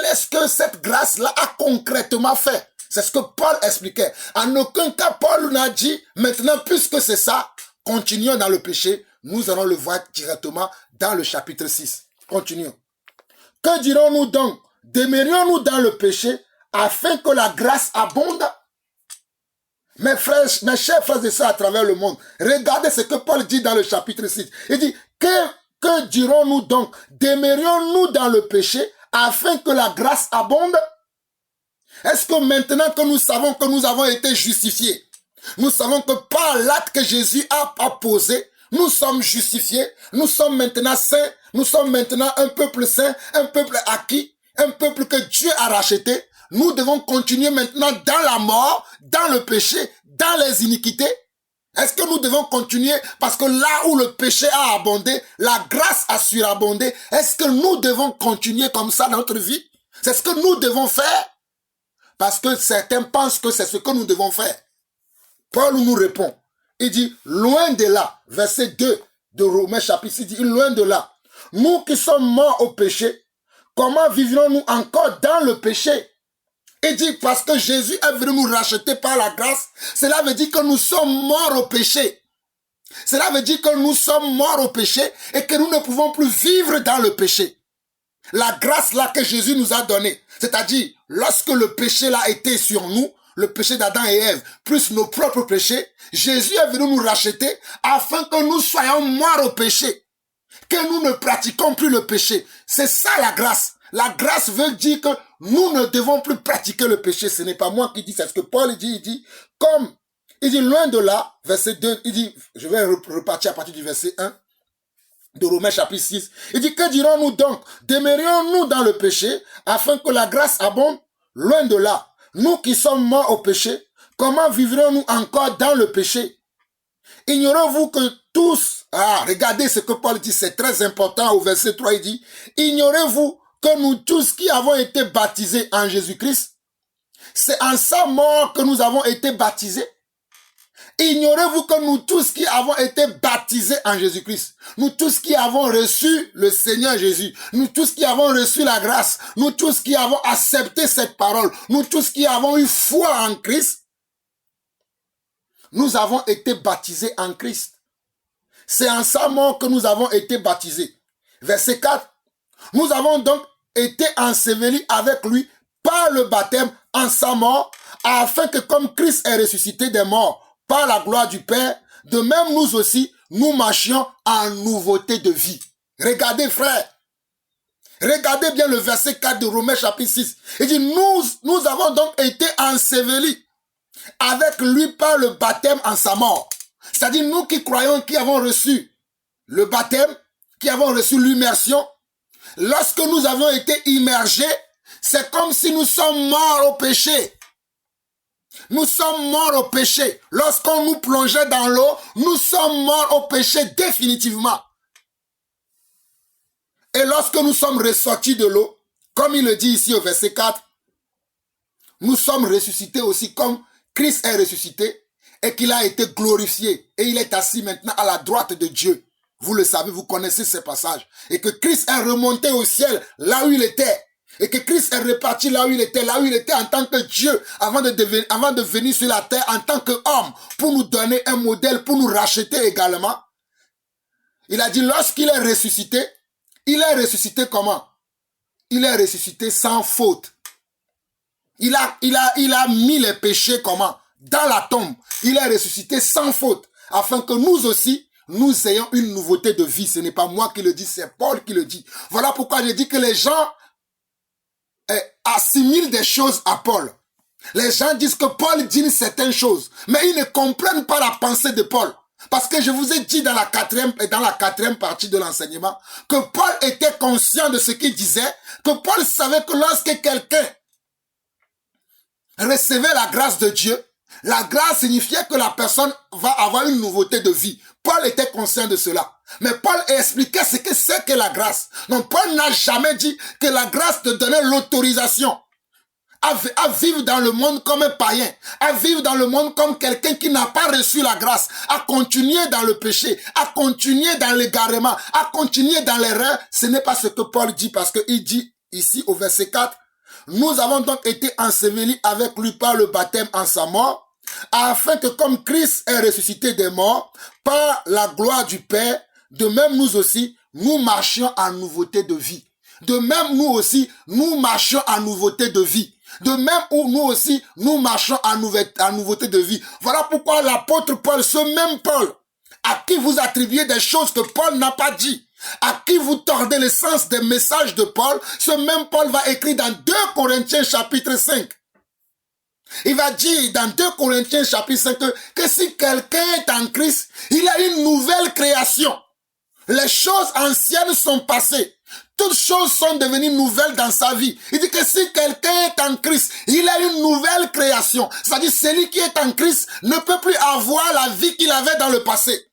S1: est-ce que cette grâce-là a concrètement fait? C'est ce que Paul expliquait. En aucun cas, Paul n'a dit, maintenant, puisque c'est ça, continuons dans le péché. Nous allons le voir directement dans le chapitre 6. Continuons. Que dirons-nous donc? Demeurions-nous dans le péché afin que la grâce abonde? Mes chers frères et sœurs à travers le monde, regardez ce que Paul dit dans le chapitre 6. Il dit, que dirons-nous donc? Demeurions-nous dans le péché afin que la grâce abonde? Est-ce que maintenant que nous savons que nous avons été justifiés, nous savons que par l'acte que Jésus a posé, nous sommes justifiés, nous sommes maintenant saints, nous sommes maintenant un peuple saint, un peuple acquis, un peuple que Dieu a racheté. Nous devons continuer maintenant dans la mort, dans le péché, dans les iniquités. Est-ce que nous devons continuer parce que là où le péché a abondé, la grâce a surabondé. Est-ce que nous devons continuer comme ça dans notre vie? C'est ce que nous devons faire? Parce que certains pensent que c'est ce que nous devons faire. Paul nous répond. Il dit, loin de là, verset 2 de Romains chapitre 6, il dit, loin de là. Nous qui sommes morts au péché, comment vivrons-nous encore dans le péché? Il dit, parce que Jésus est venu nous racheter par la grâce, cela veut dire que nous sommes morts au péché. Cela veut dire que nous sommes morts au péché et que nous ne pouvons plus vivre dans le péché. La grâce là que Jésus nous a donnée, c'est-à-dire lorsque le péché là était sur nous, le péché d'Adam et Ève, plus nos propres péchés, Jésus est venu nous racheter afin que nous soyons morts au péché, que nous ne pratiquons plus le péché. C'est ça la grâce. La grâce veut dire que nous ne devons plus pratiquer le péché. Ce n'est pas moi qui dis, c'est ce que Paul dit. Il dit, loin de là, verset 2, il dit, je vais repartir à partir du verset 1 de Romains chapitre 6. Il dit, que dirons-nous donc? Demeurions-nous dans le péché afin que la grâce abonde? Loin de là. Nous qui sommes morts au péché, comment vivrons-nous encore dans le péché? Ignorez-vous que tous, regardez ce que Paul dit, c'est très important au verset 3, il dit, ignorez-vous que nous tous qui avons été baptisés en Jésus-Christ, c'est en sa mort que nous avons été baptisés. Ignorez-vous que nous tous qui avons été baptisés en Jésus-Christ, nous tous qui avons reçu le Seigneur Jésus, nous tous qui avons reçu la grâce, nous tous qui avons accepté cette parole, nous tous qui avons eu foi en Christ, nous avons été baptisés en Christ. C'est en sa mort que nous avons été baptisés. Verset 4. Nous avons donc été ensevelis avec lui par le baptême en sa mort, afin que comme Christ est ressuscité des morts par la gloire du Père, de même nous aussi, nous marchions en nouveauté de vie. Regardez frère, Regardez bien le verset 4 de Romains chapitre 6. Il dit, nous avons donc été ensevelis avec lui par le baptême en sa mort. C'est-à-dire nous qui croyons, qui avons reçu le baptême, qui avons reçu l'immersion, lorsque nous avons été immergés, c'est comme si nous sommes morts au péché. Nous sommes morts au péché. Lorsqu'on nous plongeait dans l'eau, nous sommes morts au péché définitivement. Et lorsque nous sommes ressortis de l'eau, comme il le dit ici au verset 4, nous sommes ressuscités aussi comme Christ est ressuscité et qu'il a été glorifié. Et il est assis maintenant à la droite de Dieu. Vous le savez, vous connaissez ces passages. Et que Christ est remonté au ciel, là où il était. Et que Christ est reparti là où il était en tant que Dieu, avant de venir sur la terre en tant qu'homme, pour nous donner un modèle, pour nous racheter également. Il a dit, lorsqu'il est ressuscité comment? Il est ressuscité sans faute. Il a mis les péchés comment? Dans la tombe. Il est ressuscité sans faute, afin que nous aussi, nous ayons une nouveauté de vie. Ce n'est pas moi qui le dis, c'est Paul qui le dit. Voilà pourquoi je dis que les gens assimilent des choses à Paul. Les gens disent que Paul dit certaines choses, mais ils ne comprennent pas la pensée de Paul. Parce que je vous ai dit dans la quatrième partie de l'enseignement que Paul était conscient de ce qu'il disait, que Paul savait que lorsque quelqu'un recevait la grâce de Dieu, la grâce signifiait que la personne va avoir une nouveauté de vie. Paul était conscient de cela. Mais Paul expliquait ce que c'est que la grâce. Donc Paul n'a jamais dit que la grâce te donnait l'autorisation à vivre dans le monde comme un païen, à vivre dans le monde comme quelqu'un qui n'a pas reçu la grâce, à continuer dans le péché, à continuer dans l'égarement, à continuer dans l'erreur. Ce n'est pas ce que Paul dit, parce qu'il dit ici au verset 4, nous avons donc été ensevelis avec lui par le baptême en sa mort, afin que comme Christ est ressuscité des morts, par la gloire du Père, de même nous aussi, nous marchions en nouveauté de vie. De même nous aussi, nous marchions en nouveauté de vie. De même où nous aussi, nous marchons en nouveauté de vie. Voilà pourquoi l'apôtre Paul, ce même Paul, à qui vous attribuez des choses que Paul n'a pas dit, à qui vous tordez le sens des messages de Paul, ce même Paul va écrire dans 2 Corinthiens chapitre 5. Il va dire dans 2 Corinthiens chapitre 5 que si quelqu'un est en Christ, il a une nouvelle création. Les choses anciennes sont passées. Toutes choses sont devenues nouvelles dans sa vie. Il dit que si quelqu'un est en Christ, il a une nouvelle création. C'est-à-dire celui qui est en Christ ne peut plus avoir la vie qu'il avait dans le passé.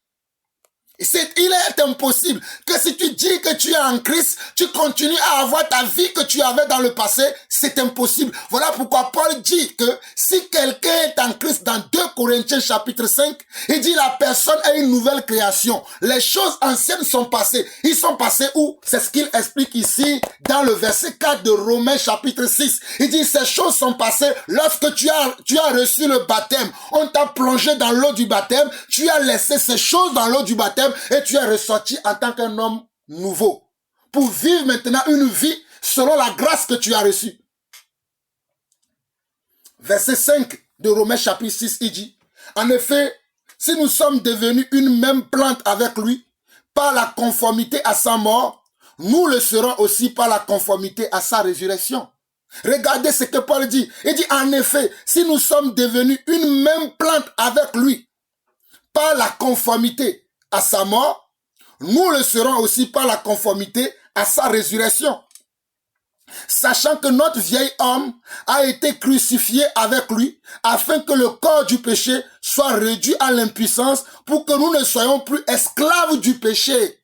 S1: Il est impossible que si tu dis que tu es en Christ, tu continues à avoir ta vie que tu avais dans le passé. C'est impossible. Voilà pourquoi Paul dit que si quelqu'un est en Christ dans 2 Corinthiens chapitre 5, il dit la personne a une nouvelle création. Les choses anciennes sont passées. Ils sont passés où? C'est ce qu'il explique ici dans le verset 4 de Romains chapitre 6. Il dit ces choses sont passées lorsque tu as reçu le baptême. On t'a plongé dans l'eau du baptême. Tu as laissé ces choses dans l'eau du baptême. Et tu es ressorti en tant qu'un homme nouveau pour vivre maintenant une vie selon la grâce que tu as reçue. Verset 5 de Romains chapitre 6, il dit, en effet, si nous sommes devenus une même plante avec lui, par la conformité à sa mort, nous le serons aussi par la conformité à sa résurrection. Regardez ce que Paul dit. Il dit, en effet, si nous sommes devenus une même plante avec lui, par la conformité à sa mort, nous le serons aussi par la conformité à sa résurrection. Sachant que notre vieil homme a été crucifié avec lui, afin que le corps du péché soit réduit à l'impuissance, pour que nous ne soyons plus esclaves du péché.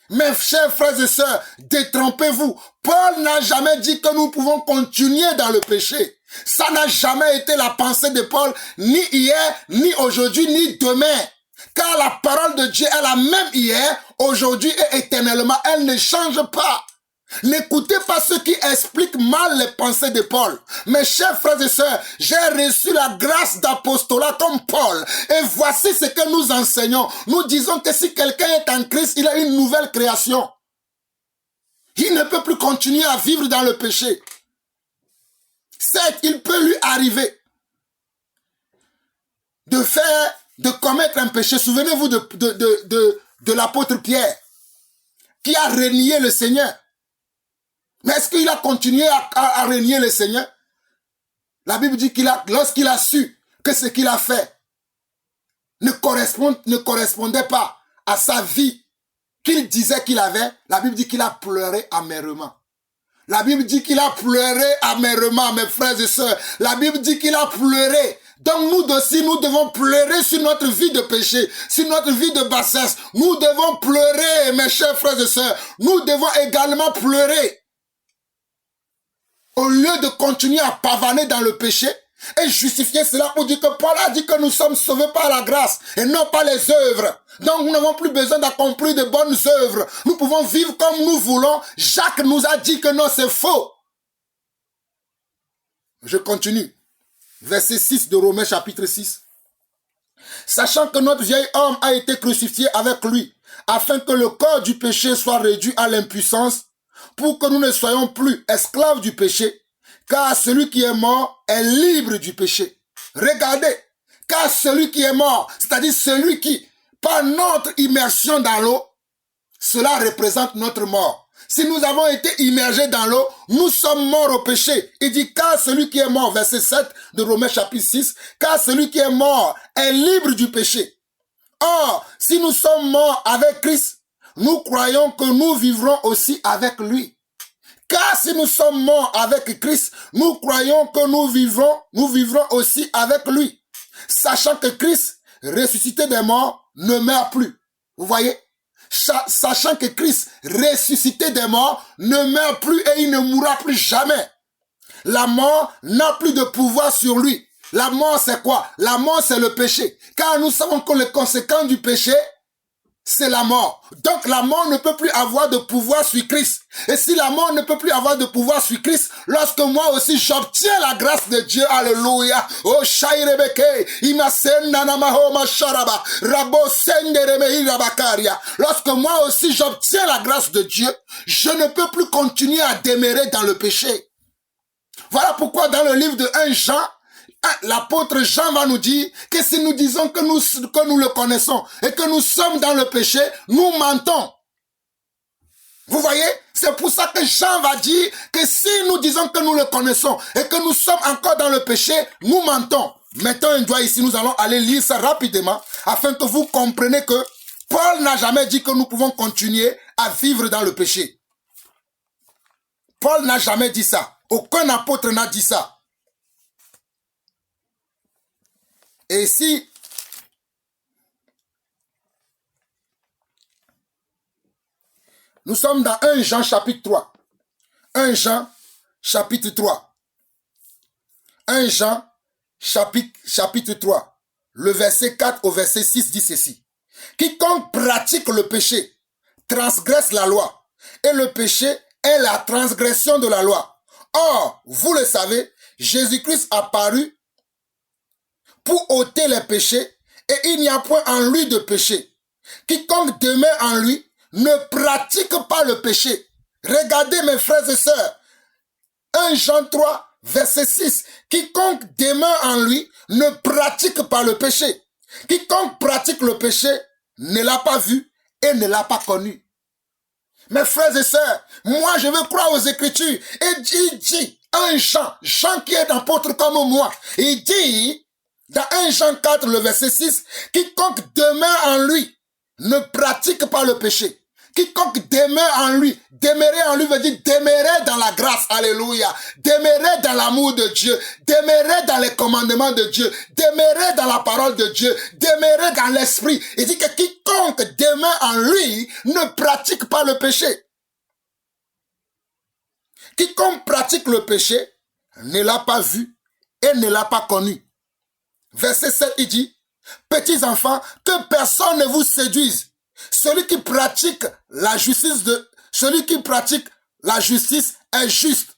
S1: Mes chers frères et sœurs, détrompez-vous. Paul n'a jamais dit que nous pouvons continuer dans le péché. Ça n'a jamais été la pensée de Paul, ni hier, ni aujourd'hui, ni demain. Car la parole de Dieu est la même hier, aujourd'hui et éternellement. Elle ne change pas. N'écoutez pas ceux qui expliquent mal les pensées de Paul. Mes chers frères et sœurs, j'ai reçu la grâce d'apostolat comme Paul. Et voici ce que nous enseignons. Nous disons que si quelqu'un est en Christ, il a une nouvelle création. Il ne peut plus continuer à vivre dans le péché. Certes, il peut lui arriver de commettre un péché. Souvenez-vous de l'apôtre Pierre, qui a renié le Seigneur. Mais est-ce qu'il a continué à régner le Seigneur? La Bible dit lorsqu'il a su que ce qu'il a fait ne correspondait pas à sa vie qu'il disait qu'il avait, la Bible dit qu'il a pleuré amèrement. La Bible dit qu'il a pleuré amèrement, mes frères et sœurs. La Bible dit qu'il a pleuré. Donc nous aussi, nous devons pleurer sur notre vie de péché, sur notre vie de bassesse. Nous devons pleurer, mes chers frères et sœurs. Nous devons également pleurer. Au lieu de continuer à pavaner dans le péché et justifier cela pour dire que Paul a dit que nous sommes sauvés par la grâce et non par les œuvres. Donc nous n'avons plus besoin d'accomplir de bonnes œuvres. Nous pouvons vivre comme nous voulons. Jacques nous a dit que non, c'est faux. Je continue. Verset 6 de Romains chapitre 6. Sachant que notre vieil homme a été crucifié avec lui, afin que le corps du péché soit réduit à l'impuissance, pour que nous ne soyons plus esclaves du péché, car celui qui est mort est libre du péché. Regardez, car celui qui est mort, c'est-à-dire celui qui, par notre immersion dans l'eau, cela représente notre mort. Si nous avons été immergés dans l'eau, nous sommes morts au péché. Il dit, car celui qui est mort, verset 7 de Romains chapitre 6, car celui qui est mort est libre du péché. Or, si nous sommes morts avec Christ, nous croyons que nous vivrons aussi avec lui. Car si nous sommes morts avec Christ, nous croyons que nous vivrons aussi avec lui. Sachant que Christ, ressuscité des morts, ne meurt plus. Vous voyez? Sachant que Christ, ressuscité des morts, ne meurt plus et il ne mourra plus jamais. La mort n'a plus de pouvoir sur lui. La mort, c'est quoi? La mort, c'est le péché. Car nous savons que les conséquences du péché, c'est la mort. Donc la mort ne peut plus avoir de pouvoir sur Christ. Et si la mort ne peut plus avoir de pouvoir sur Christ, lorsque moi aussi j'obtiens la grâce de Dieu, alléluia, oh shairebeke, imasenanamahoma sharaba, rabo senderemehi rabakaria. Lorsque moi aussi j'obtiens la grâce de Dieu, je ne peux plus continuer à demeurer dans le péché. Voilà pourquoi dans le livre de 1 Jean, l'apôtre Jean va nous dire que si nous disons que nous le connaissons et que nous sommes dans le péché, nous mentons. Vous voyez? C'est pour ça que Jean va dire que si nous disons que nous le connaissons et que nous sommes encore dans le péché, nous mentons. Mettons un doigt ici, nous allons aller lire ça rapidement afin que vous compreniez que Paul n'a jamais dit que nous pouvons continuer à vivre dans le péché. Paul n'a jamais dit ça. Aucun apôtre n'a dit ça. Et si nous sommes dans 1 Jean chapitre 3, 1 Jean chapitre 3, 1 Jean chapitre 3, le verset 4 au verset 6 dit ceci. Quiconque pratique le péché transgresse la loi, et le péché est la transgression de la loi. Or, vous le savez, Jésus-Christ apparut pour ôter les péchés, et il n'y a point en lui de péché. Quiconque demeure en lui ne pratique pas le péché. Regardez mes frères et sœurs, 1 Jean 3, verset 6. Quiconque demeure en lui ne pratique pas le péché. Quiconque pratique le péché ne l'a pas vu et ne l'a pas connu. Mes frères et sœurs, moi je veux croire aux Écritures. Et il dit, 1 Jean qui est un apôtre comme moi, il dit, dans 1 Jean 4, le verset 6, quiconque demeure en lui ne pratique pas le péché. Quiconque demeure en lui, demeurer en lui veut dire demeurer dans la grâce, alléluia, demeurer dans l'amour de Dieu, demeurer dans les commandements de Dieu, demeurer dans la parole de Dieu, demeurer dans l'esprit. Il dit que quiconque demeure en lui ne pratique pas le péché. Quiconque pratique le péché ne l'a pas vu et ne l'a pas connu. Verset 7, il dit, petits enfants, que personne ne vous séduise. Celui qui pratique la justice est juste,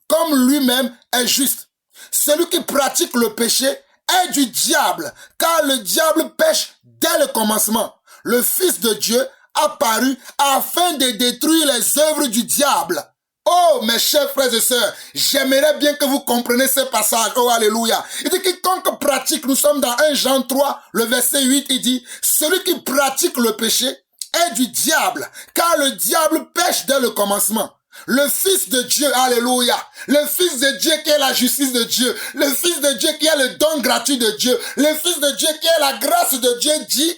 S1: comme lui-même est juste. Celui qui pratique le péché est du diable, car le diable pêche dès le commencement. Le Fils de Dieu apparu afin de détruire les œuvres du diable. Oh, mes chers frères et sœurs, j'aimerais bien que vous compreniez ce passage. Oh, alléluia. Il dit, quiconque pratique, nous sommes dans 1 Jean 3, le verset 8, il dit, celui qui pratique le péché est du diable, car le diable pêche dès le commencement. Le Fils de Dieu, alléluia. Le Fils de Dieu qui est la justice de Dieu. Le Fils de Dieu qui est le don gratuit de Dieu. Le Fils de Dieu qui est la grâce de Dieu dit,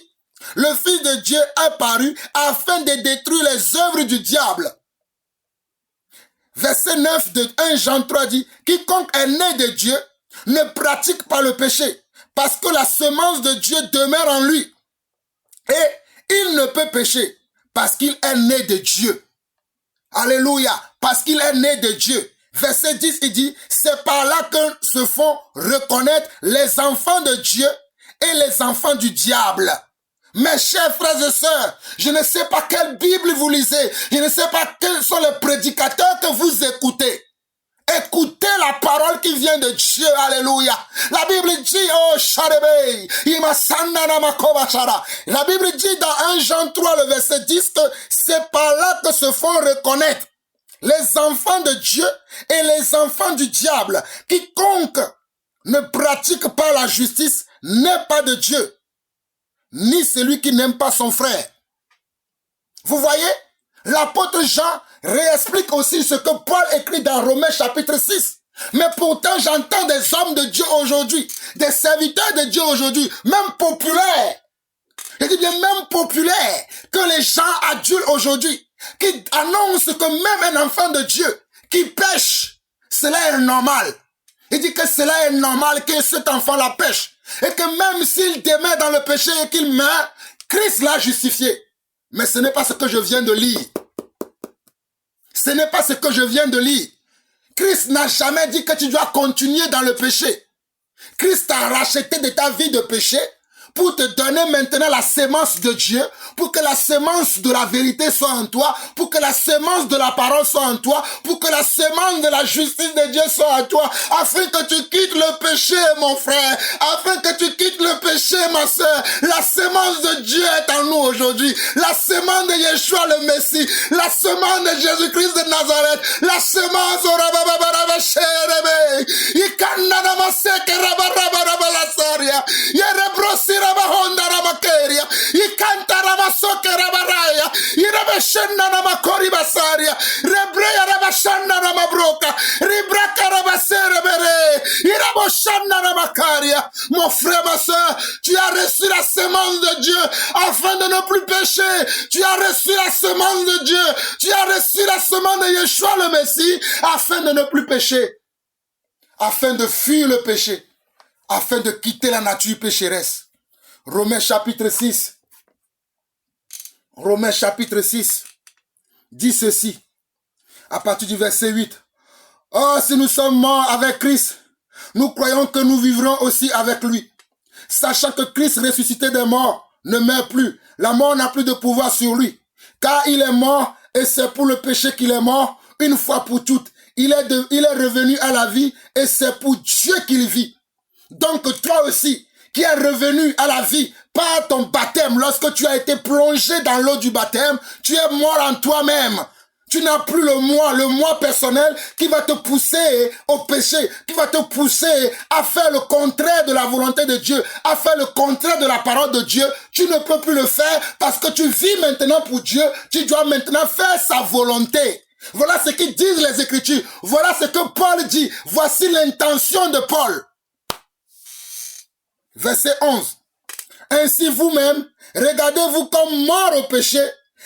S1: le Fils de Dieu est apparu afin de détruire les œuvres du diable. Verset 9 de 1 Jean 3 dit, quiconque est né de Dieu ne pratique pas le péché, parce que la semence de Dieu demeure en lui. Et il ne peut pécher, parce qu'il est né de Dieu. Alléluia, parce qu'il est né de Dieu. Verset 10, il dit, c'est par là que se font reconnaître les enfants de Dieu et les enfants du diable. Mes chers frères et sœurs, je ne sais pas quelle Bible vous lisez, je ne sais pas quels sont les prédicateurs que vous écoutez. Écoutez la parole qui vient de Dieu, alléluia. La Bible dit, oh, Sharebei, la Bible dit dans 1 Jean 3, le verset 10, que c'est par là que se font reconnaître les enfants de Dieu et les enfants du diable. Quiconque ne pratique pas la justice n'est pas de Dieu, ni celui qui n'aime pas son frère. Vous voyez, l'apôtre Jean réexplique aussi ce que Paul écrit dans Romains chapitre 6. Mais pourtant, j'entends des hommes de Dieu aujourd'hui, des serviteurs de Dieu aujourd'hui, même populaires. Je dis bien même populaires, que les gens adultes aujourd'hui, qui annoncent que même un enfant de Dieu qui pêche, cela est normal. Il dit que cela est normal que cet enfant-là pêche. Et que même s'il demeure dans le péché et qu'il meurt, Christ l'a justifié. Mais ce n'est pas ce que je viens de lire. Ce n'est pas ce que je viens de lire. Christ n'a jamais dit que tu dois continuer dans le péché. Christ t'a racheté de ta vie de péché pour te donner maintenant la sémence de Dieu, pour que la sémence de la vérité soit en toi, pour que la sémence de la parole soit en toi, pour que la sémence de la justice de Dieu soit en toi, afin que tu quittes le péché, mon frère, afin que tu quittes le péché, ma soeur. La sémence de Dieu est en nous aujourd'hui, la sémence de Yeshua le Messie, la sémence de Jésus-Christ de Nazareth, la sémence au Rababaraba Sherebe, Ikananamaseke Rabarabarabalassaria, Yerebrosira Bahonda Ramakeria, Ikanta Ramasoke Rabaraya, Irabashana Ramakori Basaria, Rebreya Rabashana Ramabroka, Ribraka Rabaserebere, Iraboshana Ramakaria. Mon frère, ma soeur, tu as reçu la semence de Dieu afin de ne plus pécher. Tu as reçu la semence de Dieu. Tu as reçu la semence de Yeshua le Messie afin de ne plus pécher. Afin de fuir le péché. Afin de quitter la nature pécheresse. Romains chapitre 6. Romains chapitre 6 dit ceci, à partir du verset 8. Oh, si nous sommes morts avec Christ, nous croyons que nous vivrons aussi avec lui. Sachant que Christ ressuscité des morts ne meurt plus. La mort n'a plus de pouvoir sur lui. Car il est mort et c'est pour le péché qu'il est mort une fois pour toutes. Il est revenu à la vie et c'est pour Dieu qu'il vit. Donc toi aussi, qui est revenu à la vie par ton baptême, lorsque tu as été plongé dans l'eau du baptême, tu es mort en toi-même. Tu n'as plus le moi personnel qui va te pousser au péché, qui va te pousser à faire le contraire de la volonté de Dieu, à faire le contraire de la parole de Dieu. Tu ne peux plus le faire parce que tu vis maintenant pour Dieu. Tu dois maintenant faire sa volonté. Voilà ce qu'ils disent les Écritures. Voilà ce que Paul dit. Voici l'intention de Paul. Verset 11. Ainsi vous-même, regardez-vous comme mort au péché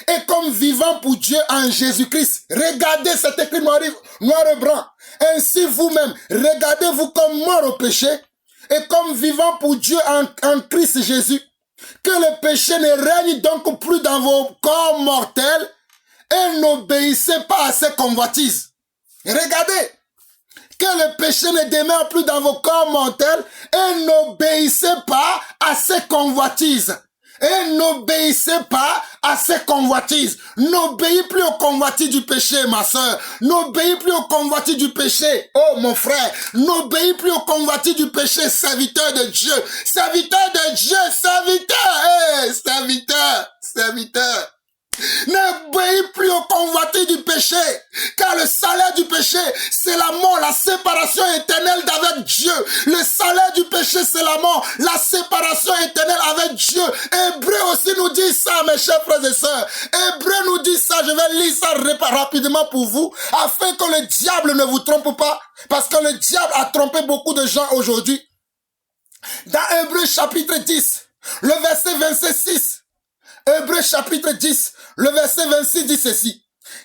S1: et comme vivant pour Dieu en Jésus-Christ. Regardez, c'est écrit noir et blanc. Ainsi vous-même, regardez-vous comme mort au péché et comme vivant pour Dieu en Christ Jésus. Que le péché ne règne donc plus dans vos corps mortels et n'obéissez pas à ses convoitises. Regardez. Que le péché ne demeure plus dans vos corps mortels et n'obéissez pas à ses convoitises. Et n'obéissez pas à ses convoitises. N'obéis plus aux convoitises du péché, ma soeur. N'obéis plus aux convoitises du péché. Oh, mon frère. N'obéis plus aux convoitises du péché, serviteur de Dieu. Serviteur de Dieu, serviteur. Serviteur. N'obéis plus aux convoitise du péché. Car le salaire du péché, c'est la mort, la séparation éternelle d'avec Dieu. Le salaire du péché, c'est la mort, la séparation éternelle avec Dieu. Hébreu aussi nous dit ça, mes chers frères et sœurs. Hébreu nous dit ça, je vais lire ça rapidement pour vous, afin que le diable ne vous trompe pas, parce que le diable a trompé beaucoup de gens aujourd'hui. Dans Hébreu chapitre 10, le verset 26, Hébreu chapitre 10, le verset 26 dit ceci.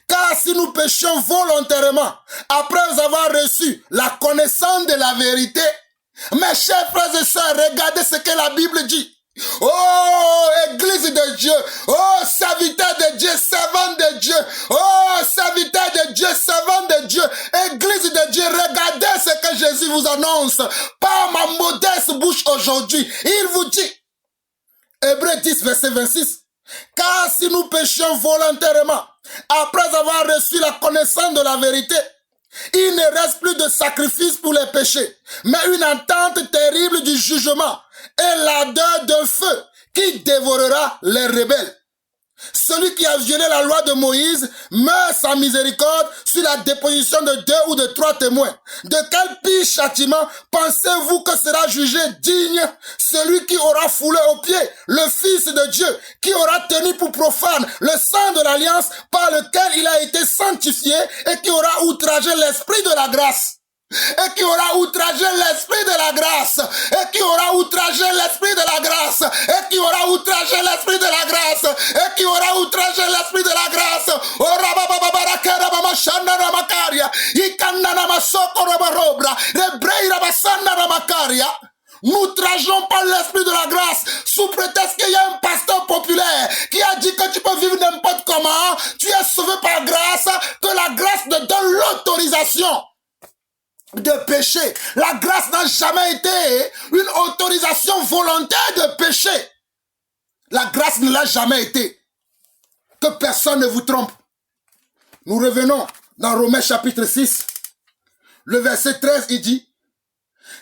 S1: Car si nous péchions volontairement, après avoir reçu la connaissance de la vérité, mes chers frères et sœurs, regardez ce que la Bible dit. Oh, Église de Dieu, oh, serviteur de Dieu, servant de Dieu, oh, serviteur de Dieu, servant de Dieu, Église de Dieu, regardez ce que Jésus vous annonce par ma modeste bouche aujourd'hui. Il vous dit, Hébreux 10, verset 26, car si nous péchions volontairement, après avoir reçu la connaissance de la vérité, il ne reste plus de sacrifice pour les péchés, mais une attente terrible du jugement et l'ardeur d'un feu qui dévorera les rebelles. Celui qui a violé la loi de Moïse meurt sans miséricorde sur la déposition de 2 ou de 3 témoins. De quel pire châtiment pensez-vous que sera jugé digne celui qui aura foulé aux pieds le Fils de Dieu, qui aura tenu pour profane le sang de l'alliance par lequel il a été sanctifié et qui aura outragé l'esprit de la grâce? Et qui aura outragé l'esprit de la grâce, et qui aura outragé l'esprit de la grâce, et qui aura outragé l'esprit de la grâce, et qui aura outragé l'esprit de la grâce. N'outrageons pas l'esprit de la grâce sous prétexte qu'il y a un pasteur populaire qui a dit que tu peux vivre n'importe comment, tu es sauvé par grâce, que la grâce te donne l'autorisation de pécher. La grâce n'a jamais été une autorisation volontaire de pécher. La grâce ne l'a jamais été. Que personne ne vous trompe. Nous revenons dans Romains chapitre 6. Le verset 13, il dit,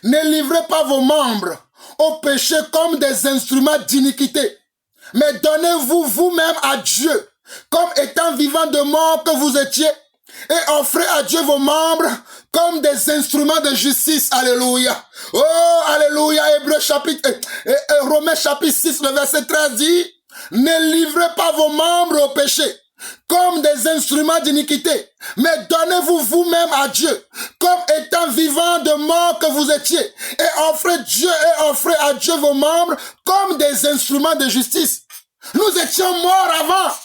S1: ne livrez pas vos membres au péché comme des instruments d'iniquité, mais donnez-vous vous-même à Dieu comme étant vivant de mort que vous étiez, et offrez à Dieu vos membres comme des instruments de justice. Alléluia. Oh, alléluia. Hébreux chapitre, Romains chapitre 6, le verset 13 dit, ne livrez pas vos membres au péché comme des instruments d'iniquité, mais donnez-vous vous-même à Dieu comme étant vivant de mort que vous étiez, et offrez à Dieu vos membres comme des instruments de justice. Nous étions morts avant.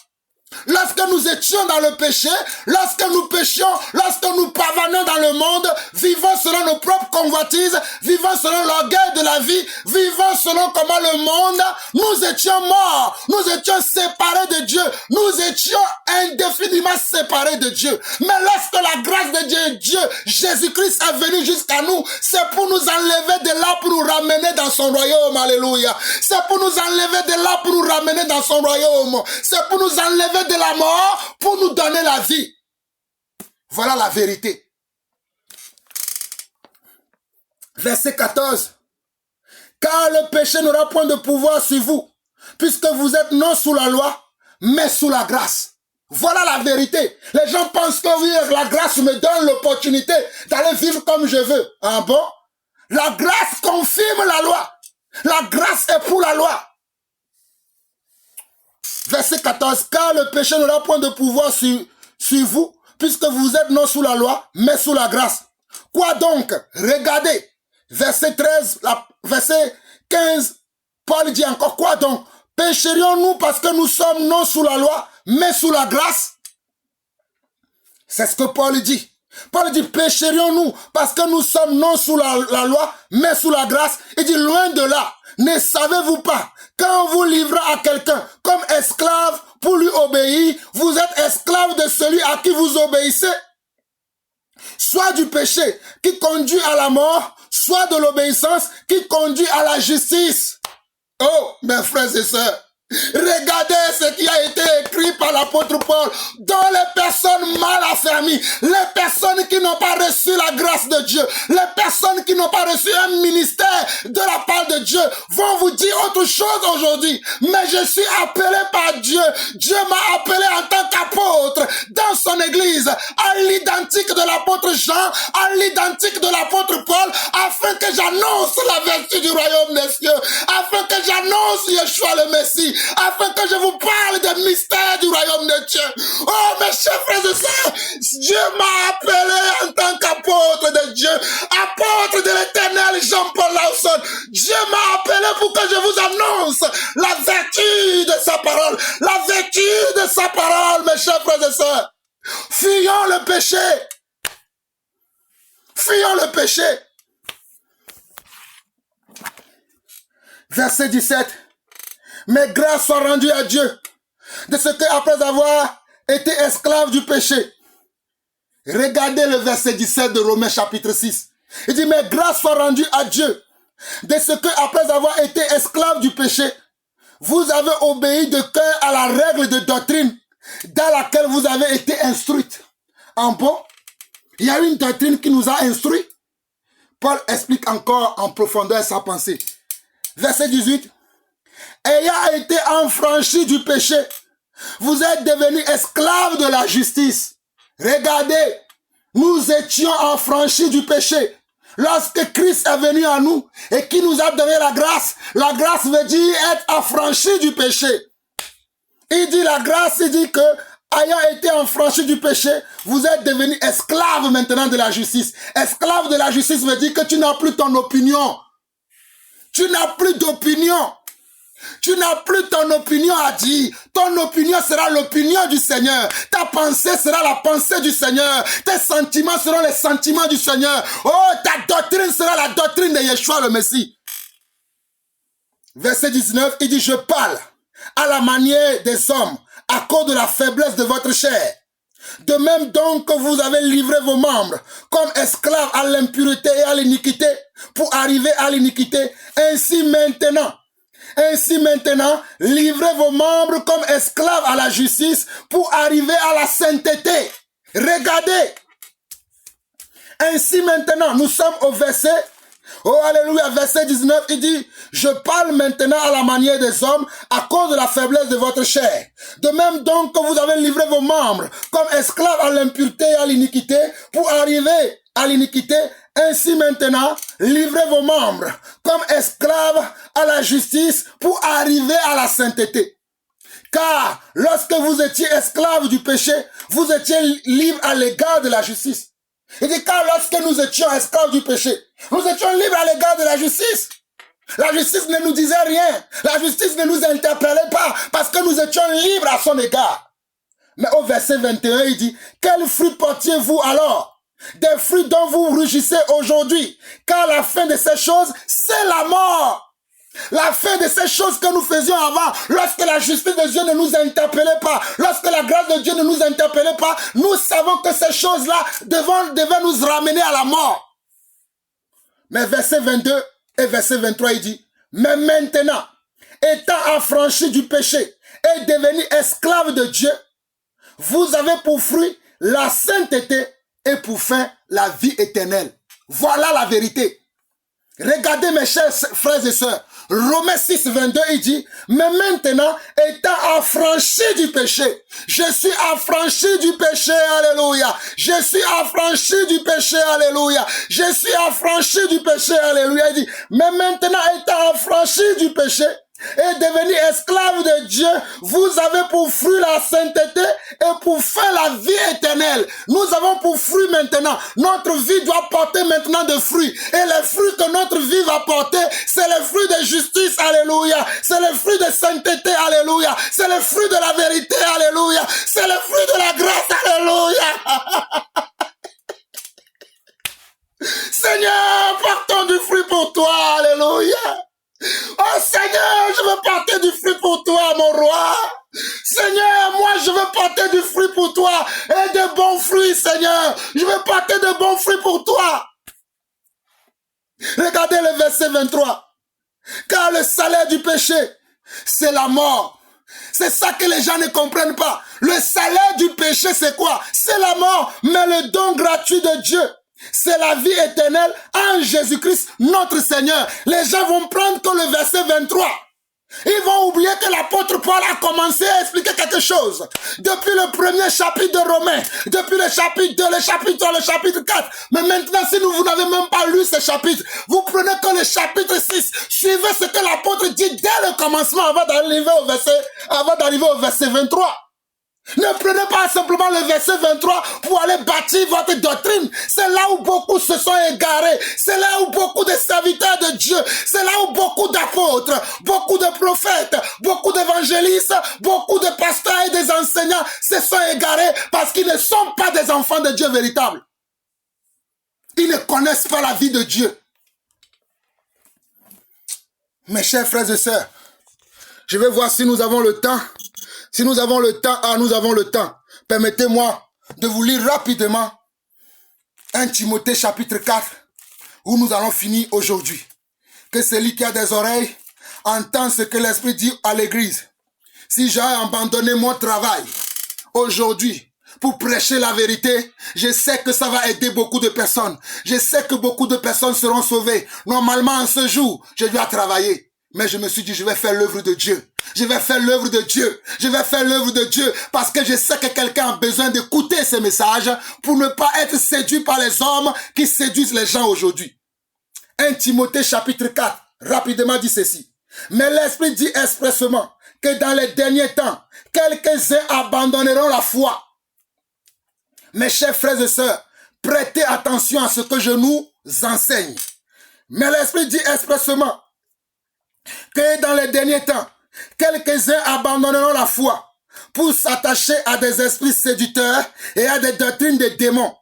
S1: Lorsque nous étions dans le péché, lorsque nous péchions, lorsque nous pavanions dans le monde, vivant selon nos propres convoitises, vivant selon l'orgueil de la vie, vivant selon comment le monde, nous étions morts, nous étions séparés de Dieu, nous étions indéfiniment séparés de Dieu. Mais lorsque la grâce de Dieu, Jésus-Christ est venu jusqu'à nous, c'est pour nous enlever de là, pour nous ramener dans son royaume. Alléluia. C'est pour nous enlever de là, pour nous ramener dans son royaume. C'est pour nous enlever de la mort pour nous donner la vie. Voilà la vérité. Verset 14. Car le péché n'aura point de pouvoir sur vous, puisque vous êtes non sous la loi, mais sous la grâce. Voilà la vérité. Les gens pensent que oui, la grâce me donne l'opportunité d'aller vivre comme je veux. Ah bon? La grâce confirme la loi. La grâce est pour la loi. Verset 14, car le péché n'aura point de pouvoir sur vous, puisque vous êtes non sous la loi, mais sous la grâce. Quoi donc? Regardez, verset 13, verset 15, Paul dit encore, quoi donc? Pécherions-nous parce que nous sommes non sous la loi, mais sous la grâce? C'est ce que Paul dit. Paul dit, pécherions-nous parce que nous sommes non sous la loi, mais sous la grâce? Il dit, loin de là, ne savez-vous pas, quand on vous livra à quelqu'un comme esclave pour lui obéir, vous êtes esclave de celui à qui vous obéissez, soit du péché qui conduit à la mort, soit de l'obéissance qui conduit à la justice. Oh, mes frères et sœurs, Regardez ce qui a été écrit par l'apôtre Paul, dont les personnes mal affermies, les personnes qui n'ont pas reçu la grâce de Dieu, les personnes qui n'ont pas reçu un ministère de la part de Dieu, vont vous dire autre chose aujourd'hui. Mais je suis appelé par Dieu. Dieu m'a appelé en tant qu'apôtre dans son église, à l'identique de l'apôtre Jean, à l'identique de l'apôtre Paul, afin que j'annonce la vertu du royaume des cieux, afin que j'annonce Yeshua le Messie, afin que je vous parle des mystères du royaume de Dieu. Oh, mes chers frères et sœurs, Dieu m'a appelé en tant qu'apôtre de Dieu, apôtre de l'éternel Jean-Paul Lawson. Dieu m'a appelé pour que je vous annonce la vertu de sa parole, la vertu de sa parole, mes chers frères et sœurs. Fuyons le péché. Fuyons le péché. Verset 17. Mais grâce soit rendue à Dieu, de ce que après avoir été esclave du péché. Regardez le verset 17 de Romains chapitre 6. Il dit, mais grâce soit rendue à Dieu, de ce que après avoir été esclave du péché, vous avez obéi de cœur à la règle de doctrine dans laquelle vous avez été instruite. En bon, il y a une doctrine qui nous a instruits. Paul explique encore en profondeur sa pensée. Verset 18. Ayant été affranchis du péché, vous êtes devenus esclaves de la justice. Regardez, nous étions affranchis du péché. Lorsque Christ est venu à nous et qui nous a donné la grâce veut dire être affranchi du péché. Il dit la grâce, il dit que ayant été affranchi du péché, vous êtes devenus esclaves maintenant de la justice. Esclave de la justice veut dire que tu n'as plus ton opinion. Tu n'as plus d'opinion. Tu n'as plus ton opinion à dire. Ton opinion sera l'opinion du Seigneur. Ta pensée sera la pensée du Seigneur. Tes sentiments seront les sentiments du Seigneur. Oh, ta doctrine sera la doctrine de Yeshua le Messie. Verset 19, il dit, je parle à la manière des hommes à cause de la faiblesse de votre chair. De même donc que vous avez livré vos membres comme esclaves à l'impureté et à l'iniquité pour arriver à l'iniquité, ainsi maintenant, livrez vos membres comme esclaves à la justice pour arriver à la sainteté. Regardez. Ainsi maintenant, nous sommes au verset, oh alléluia, verset 19, il dit, je parle maintenant à la manière des hommes à cause de la faiblesse de votre chair. De même donc que vous avez livré vos membres comme esclaves à l'impureté et à l'iniquité pour arriver à l'iniquité, ainsi maintenant, livrez vos membres comme esclaves à la justice pour arriver à la sainteté. Car lorsque vous étiez esclaves du péché, vous étiez libres à l'égard de la justice. Il dit, car lorsque nous étions esclaves du péché, nous étions libres à l'égard de la justice. La justice ne nous disait rien. La justice ne nous interpellait pas parce que nous étions libres à son égard. Mais au verset 21, il dit, quels fruits portiez-vous alors? Des fruits dont vous rougissez aujourd'hui, car la fin de ces choses, c'est la mort. La fin de ces choses que nous faisions avant, lorsque la justice de Dieu ne nous interpellait pas, lorsque la grâce de Dieu ne nous interpellait pas, nous savons que ces choses-là devaient nous ramener à la mort. Mais verset 22 et verset 23, il dit, mais maintenant, étant affranchis du péché et devenus esclaves de Dieu, vous avez pour fruit la sainteté et pour fin la vie éternelle. Voilà la vérité. Regardez mes chers frères et sœurs, Romains 6, 22, il dit, mais maintenant, étant affranchi du péché, je suis affranchi du péché, alléluia. Je suis affranchi du péché, alléluia. Je suis affranchi du péché, alléluia. Il dit, mais maintenant, étant affranchi du péché, et devenu esclave de Dieu, vous avez pour fruit la sainteté et pour faire la vie éternelle. Nous avons pour fruit maintenant, notre vie doit porter maintenant de fruits. Et les fruits que notre vie va porter, c'est les fruits de justice, alléluia. C'est les fruits de sainteté, alléluia. C'est les fruits de la vérité, alléluia. C'est les fruits de la grâce, alléluia. Seigneur, portons du fruit pour toi, alléluia. Oh Seigneur, je veux porter du fruit pour toi, mon roi. Seigneur, moi je veux porter du fruit pour toi. Et de bons fruits, Seigneur. Je veux porter de bons fruits pour toi. Regardez le verset 23. Car le salaire du péché, c'est la mort. C'est ça que les gens ne comprennent pas. Le salaire du péché, c'est quoi? C'est la mort, mais le don gratuit de Dieu, c'est la vie éternelle en Jésus-Christ, notre Seigneur. Les gens vont prendre que le verset 23. Ils vont oublier que l'apôtre Paul a commencé à expliquer quelque chose. Depuis le premier chapitre de Romains, depuis le chapitre 2, le chapitre 3, le chapitre 4. Mais maintenant, si vous n'avez même pas lu ce chapitre, vous prenez que le chapitre 6. Suivez ce que l'apôtre dit dès le commencement avant d'arriver au verset 23. Ne prenez pas simplement le verset 23 pour aller bâtir votre doctrine. C'est là où beaucoup se sont égarés. C'est là où beaucoup de serviteurs de Dieu, c'est là où beaucoup d'apôtres, beaucoup de prophètes, beaucoup d'évangélistes, beaucoup de pasteurs et des enseignants se sont égarés parce qu'ils ne sont pas des enfants de Dieu véritables. Ils ne connaissent pas la vie de Dieu. Mes chers frères et sœurs, je vais voir si nous avons le temps. Si nous avons le temps, nous avons le temps. Permettez-moi de vous lire rapidement 1 Timothée chapitre 4, où nous allons finir aujourd'hui. Que celui qui a des oreilles entend ce que l'Esprit dit à l'Église. Si j'ai abandonné mon travail aujourd'hui pour prêcher la vérité, je sais que ça va aider beaucoup de personnes. Je sais que beaucoup de personnes seront sauvées. Normalement, en ce jour, je dois travailler. Mais je me suis dit, je vais faire l'œuvre de Dieu. Je vais faire l'œuvre de Dieu. Je vais faire l'œuvre de Dieu parce que je sais que quelqu'un a besoin d'écouter ces messages pour ne pas être séduit par les hommes qui séduisent les gens aujourd'hui. 1 Timothée chapitre 4, rapidement dit ceci. Mais l'Esprit dit expressément que dans les derniers temps, quelques-uns abandonneront la foi. Mes chers frères et sœurs, prêtez attention à ce que je nous enseigne. Mais l'Esprit dit expressément que dans les derniers temps, quelques-uns abandonneront la foi pour s'attacher à des esprits séducteurs et à des doctrines de démons.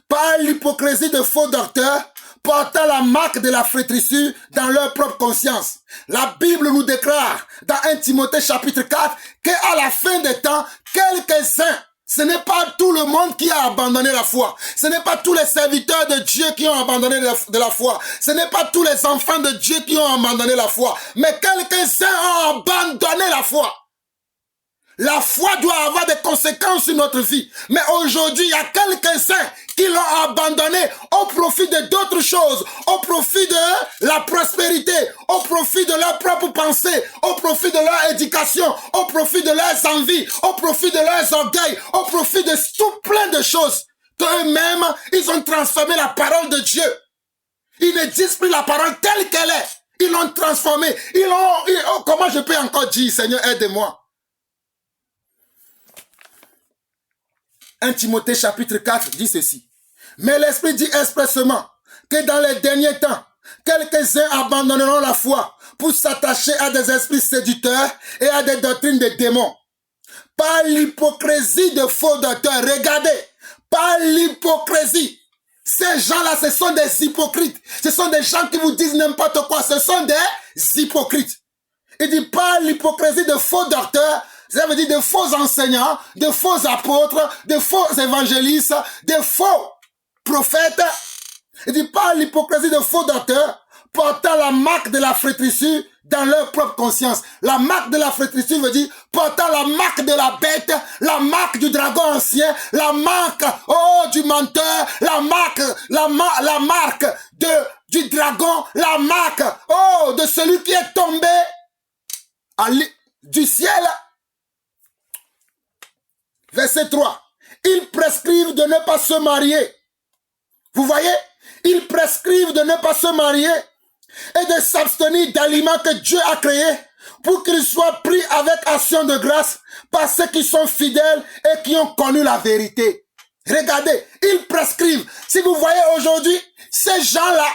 S1: Par l'hypocrisie de faux docteurs, portant la marque de la flétrissure dans leur propre conscience. La Bible nous déclare dans 1 Timothée chapitre 4 qu'à la fin des temps, quelques-uns, ce n'est pas tout le monde qui a abandonné la foi. Ce n'est pas tous les serviteurs de Dieu qui ont abandonné de la foi. Ce n'est pas tous les enfants de Dieu qui ont abandonné la foi. Mais quelques-uns ont abandonné la foi. La foi doit avoir des conséquences sur notre vie. Mais aujourd'hui, il y a quelques-uns qui l'ont abandonné au profit de d'autres choses, au profit de la prospérité, au profit de leurs propres pensées, au profit de leur éducation, au profit de leurs envies, au profit de leurs orgueils, au profit de tout plein de choses. Qu'eux-mêmes, ils ont transformé la parole de Dieu. Ils ne disent plus la parole telle qu'elle est. Ils l'ont transformée. Comment je peux encore dire, Seigneur, aide-moi. 1 Timothée chapitre 4 dit ceci. Mais l'Esprit dit expressément que dans les derniers temps, quelques-uns abandonneront la foi pour s'attacher à des esprits séducteurs et à des doctrines de démons. Par l'hypocrisie de faux docteurs. Regardez, par l'hypocrisie. Ces gens-là, ce sont des hypocrites. Ce sont des gens qui vous disent n'importe quoi. Ce sont des hypocrites. Il dit par l'hypocrisie de faux docteurs. Ça veut dire de faux enseignants, de faux apôtres, de faux évangélistes, de faux prophètes. Il dit par l'hypocrisie de faux docteurs, portant la marque de la flétrissure dans leur propre conscience. La marque de la flétrissure veut dire portant la marque de la bête, la marque du dragon ancien, la marque du menteur, la marque du dragon, la marque de celui qui est tombé du ciel. Verset 3. Ils prescrivent de ne pas se marier. Vous voyez? Ils prescrivent de ne pas se marier et de s'abstenir d'aliments que Dieu a créés pour qu'ils soient pris avec action de grâce par ceux qui sont fidèles et qui ont connu la vérité. Regardez, ils prescrivent. Si vous voyez aujourd'hui, ces gens-là,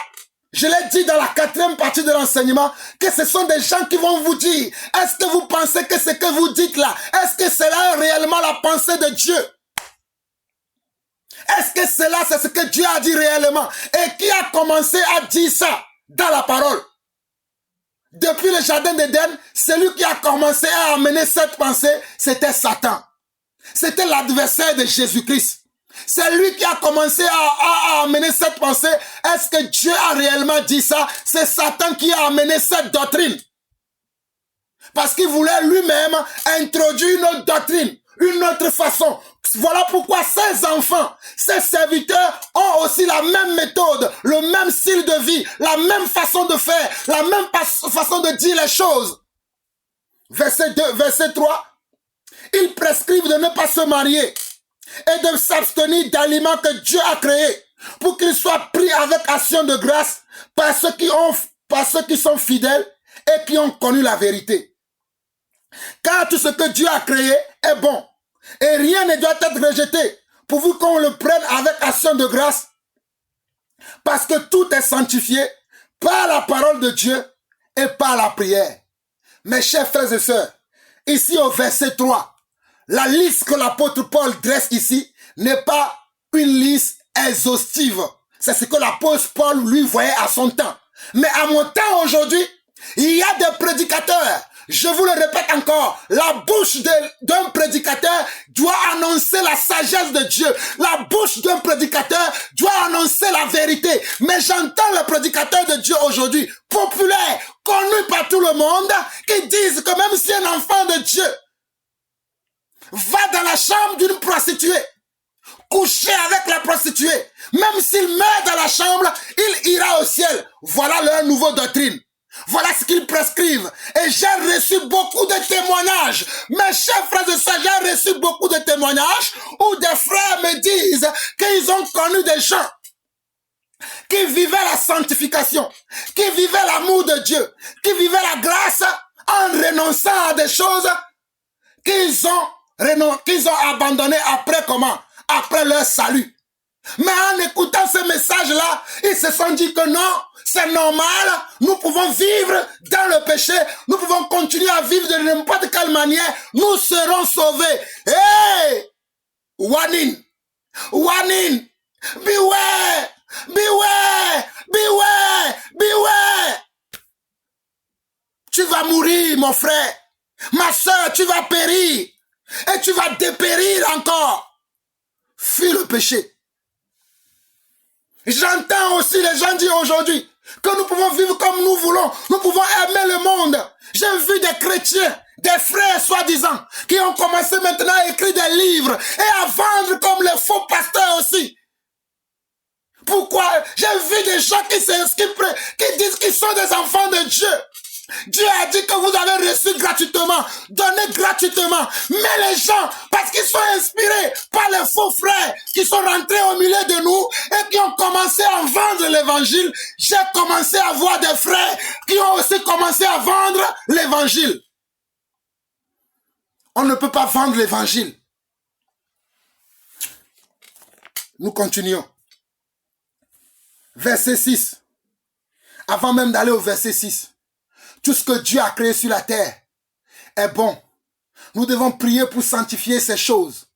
S1: je l'ai dit dans la 4e partie de l'enseignement, que ce sont des gens qui vont vous dire, est-ce que vous pensez que ce que vous dites là, est-ce que cela est réellement la pensée de Dieu? Est-ce que cela, c'est ce que Dieu a dit réellement? Et qui a commencé à dire ça dans la parole? Depuis le jardin d'Éden, celui qui a commencé à amener cette pensée, c'était Satan. C'était l'adversaire de Jésus-Christ. C'est lui qui a commencé à amener cette pensée. Est-ce que Dieu a réellement dit ça? C'est Satan qui a amené cette doctrine. parce qu'il voulait lui-même introduire une autre doctrine, une autre façon. Voilà pourquoi ces enfants, ces serviteurs ont aussi la même méthode, le même style de vie, la même façon de faire, la même façon de dire les choses. Verset 2, verset 3. Ils prescrivent de ne pas se marier et de s'abstenir d'aliments que Dieu a créés pour qu'ils soient pris avec action de grâce par ceux qui sont fidèles et qui ont connu la vérité. Car tout ce que Dieu a créé est bon et rien ne doit être rejeté pourvu qu'on le prenne avec action de grâce parce que tout est sanctifié par la parole de Dieu et par la prière. Mes chers frères et sœurs, ici au verset 3, la liste que l'apôtre Paul dresse ici n'est pas une liste exhaustive. C'est ce que l'apôtre Paul lui voyait à son temps. Mais à mon temps aujourd'hui, il y a des prédicateurs. Je vous le répète encore, la bouche d'un prédicateur doit annoncer la sagesse de Dieu. La bouche d'un prédicateur doit annoncer la vérité. Mais j'entends les prédicateurs de Dieu aujourd'hui, populaires, connus par tout le monde, qui disent que même si un enfant de Dieu va dans la chambre d'une prostituée, coucher avec la prostituée, même s'il meurt dans la chambre, il ira au ciel. Voilà leur nouvelle doctrine. Voilà ce qu'ils prescrivent. Et j'ai reçu beaucoup de témoignages. Mes chers frères et sœurs, j'ai reçu beaucoup de témoignages où des frères me disent qu'ils ont connu des gens qui vivaient la sanctification, qui vivaient l'amour de Dieu, qui vivaient la grâce en renonçant à des choses qu'ils ont abandonnées après comment? Après leur salut. Mais en écoutant ce message-là, ils se sont dit que non, c'est normal, nous pouvons vivre dans le péché, nous pouvons continuer à vivre de n'importe quelle manière, nous serons sauvés. Hey! Warning! Warning! Beware! Beware! Beware! Beware! Tu vas mourir, mon frère. Ma soeur, tu vas périr. Et tu vas dépérir encore. Fuis le péché. J'entends aussi les gens dire aujourd'hui que nous pouvons vivre comme nous voulons. Nous pouvons aimer le monde. J'ai vu des chrétiens, des frères soi-disant, qui ont commencé maintenant à écrire des livres et à vendre comme les faux pasteurs aussi. Pourquoi? J'ai vu des gens qui disent qu'ils sont des enfants de Dieu. Dieu a dit que vous avez reçu gratuitement, donné gratuitement. Mais les gens, parce qu'ils sont inspirés par les faux frères qui sont rentrés au milieu de nous et qui ont commencé à vendre l'évangile, j'ai commencé à voir des frères qui ont aussi commencé à vendre l'évangile. On ne peut pas vendre l'évangile. Nous continuons. Verset 6. Avant même d'aller au verset 6. Tout ce que Dieu a créé sur la terre est bon. Nous devons prier pour sanctifier ces choses.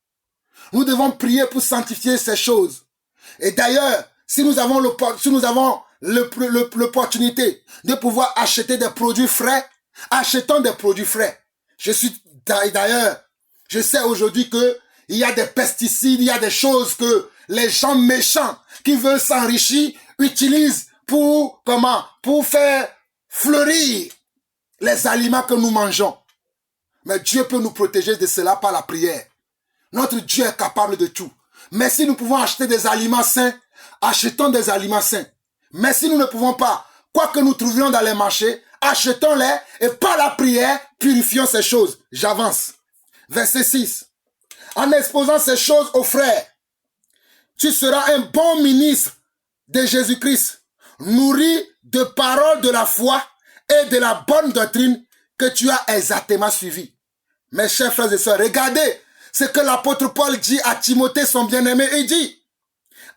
S1: Nous devons prier pour sanctifier ces choses. Et d'ailleurs, si nous avons l'opportunité de pouvoir acheter des produits frais, achetons des produits frais. Je sais aujourd'hui que il y a des pesticides, il y a des choses que les gens méchants qui veulent s'enrichir utilisent pour faire fleurir les aliments que nous mangeons. Mais Dieu peut nous protéger de cela par la prière. Notre Dieu est capable de tout. Mais si nous pouvons acheter des aliments sains, achetons des aliments sains. Mais si nous ne pouvons pas, quoi que nous trouvions dans les marchés, achetons-les et par la prière, purifions ces choses. J'avance. Verset 6. En exposant ces choses aux frères, tu seras un bon ministre de Jésus-Christ, nourri de paroles de la foi et de la bonne doctrine que tu as exactement suivi. Mes chers frères et sœurs, regardez ce que l'apôtre Paul dit à Timothée, son bien-aimé. Il dit,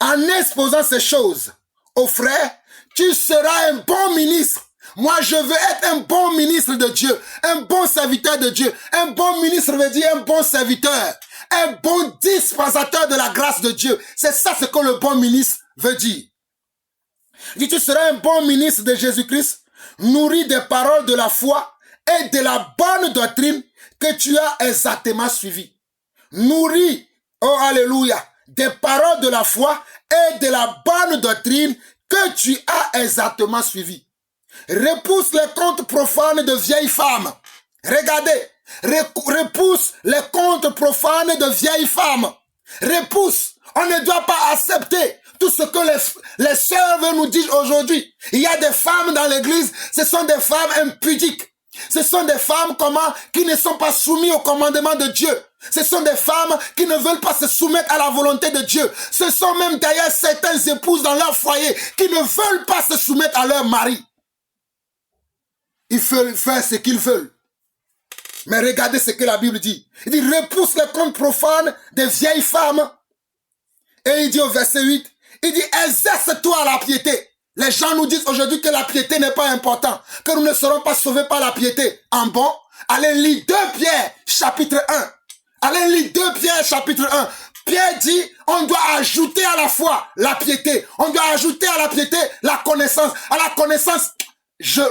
S1: en exposant ces choses aux frères, tu seras un bon ministre. Moi, je veux être un bon ministre de Dieu, un bon serviteur de Dieu. Un bon ministre veut dire un bon serviteur, un bon dispensateur de la grâce de Dieu. C'est ça ce que le bon ministre veut dire. Il dit, tu seras un bon ministre de Jésus-Christ, nourri des paroles de la foi et de la bonne doctrine que tu as exactement suivi. Nourri, oh alléluia, des paroles de la foi et de la bonne doctrine que tu as exactement suivi. Repousse les contes profanes de vieilles femmes Regardez, repousse les contes profanes de vieilles femmes. Repousse. On ne doit pas accepter tout ce que les sœurs nous disent aujourd'hui. Il y a des femmes dans l'église, ce sont des femmes impudiques. Ce sont des femmes qui ne sont pas soumises au commandement de Dieu. Ce sont des femmes qui ne veulent pas se soumettre à la volonté de Dieu. Ce sont même d'ailleurs certaines épouses dans leur foyer qui ne veulent pas se soumettre à leur mari. Ils veulent faire ce qu'ils veulent. Mais regardez ce que la Bible dit. Il dit, repousse les contes profanes des vieilles femmes. Et il dit au verset 8, il dit, exerce-toi à la piété. Les gens nous disent aujourd'hui que la piété n'est pas importante, que nous ne serons pas sauvés par la piété. En bon, allez lire 2 Pierre, chapitre 1. Allez lire 2 Pierre, chapitre 1. Pierre dit, on doit ajouter à la foi la piété. On doit ajouter à la piété la connaissance. À la connaissance,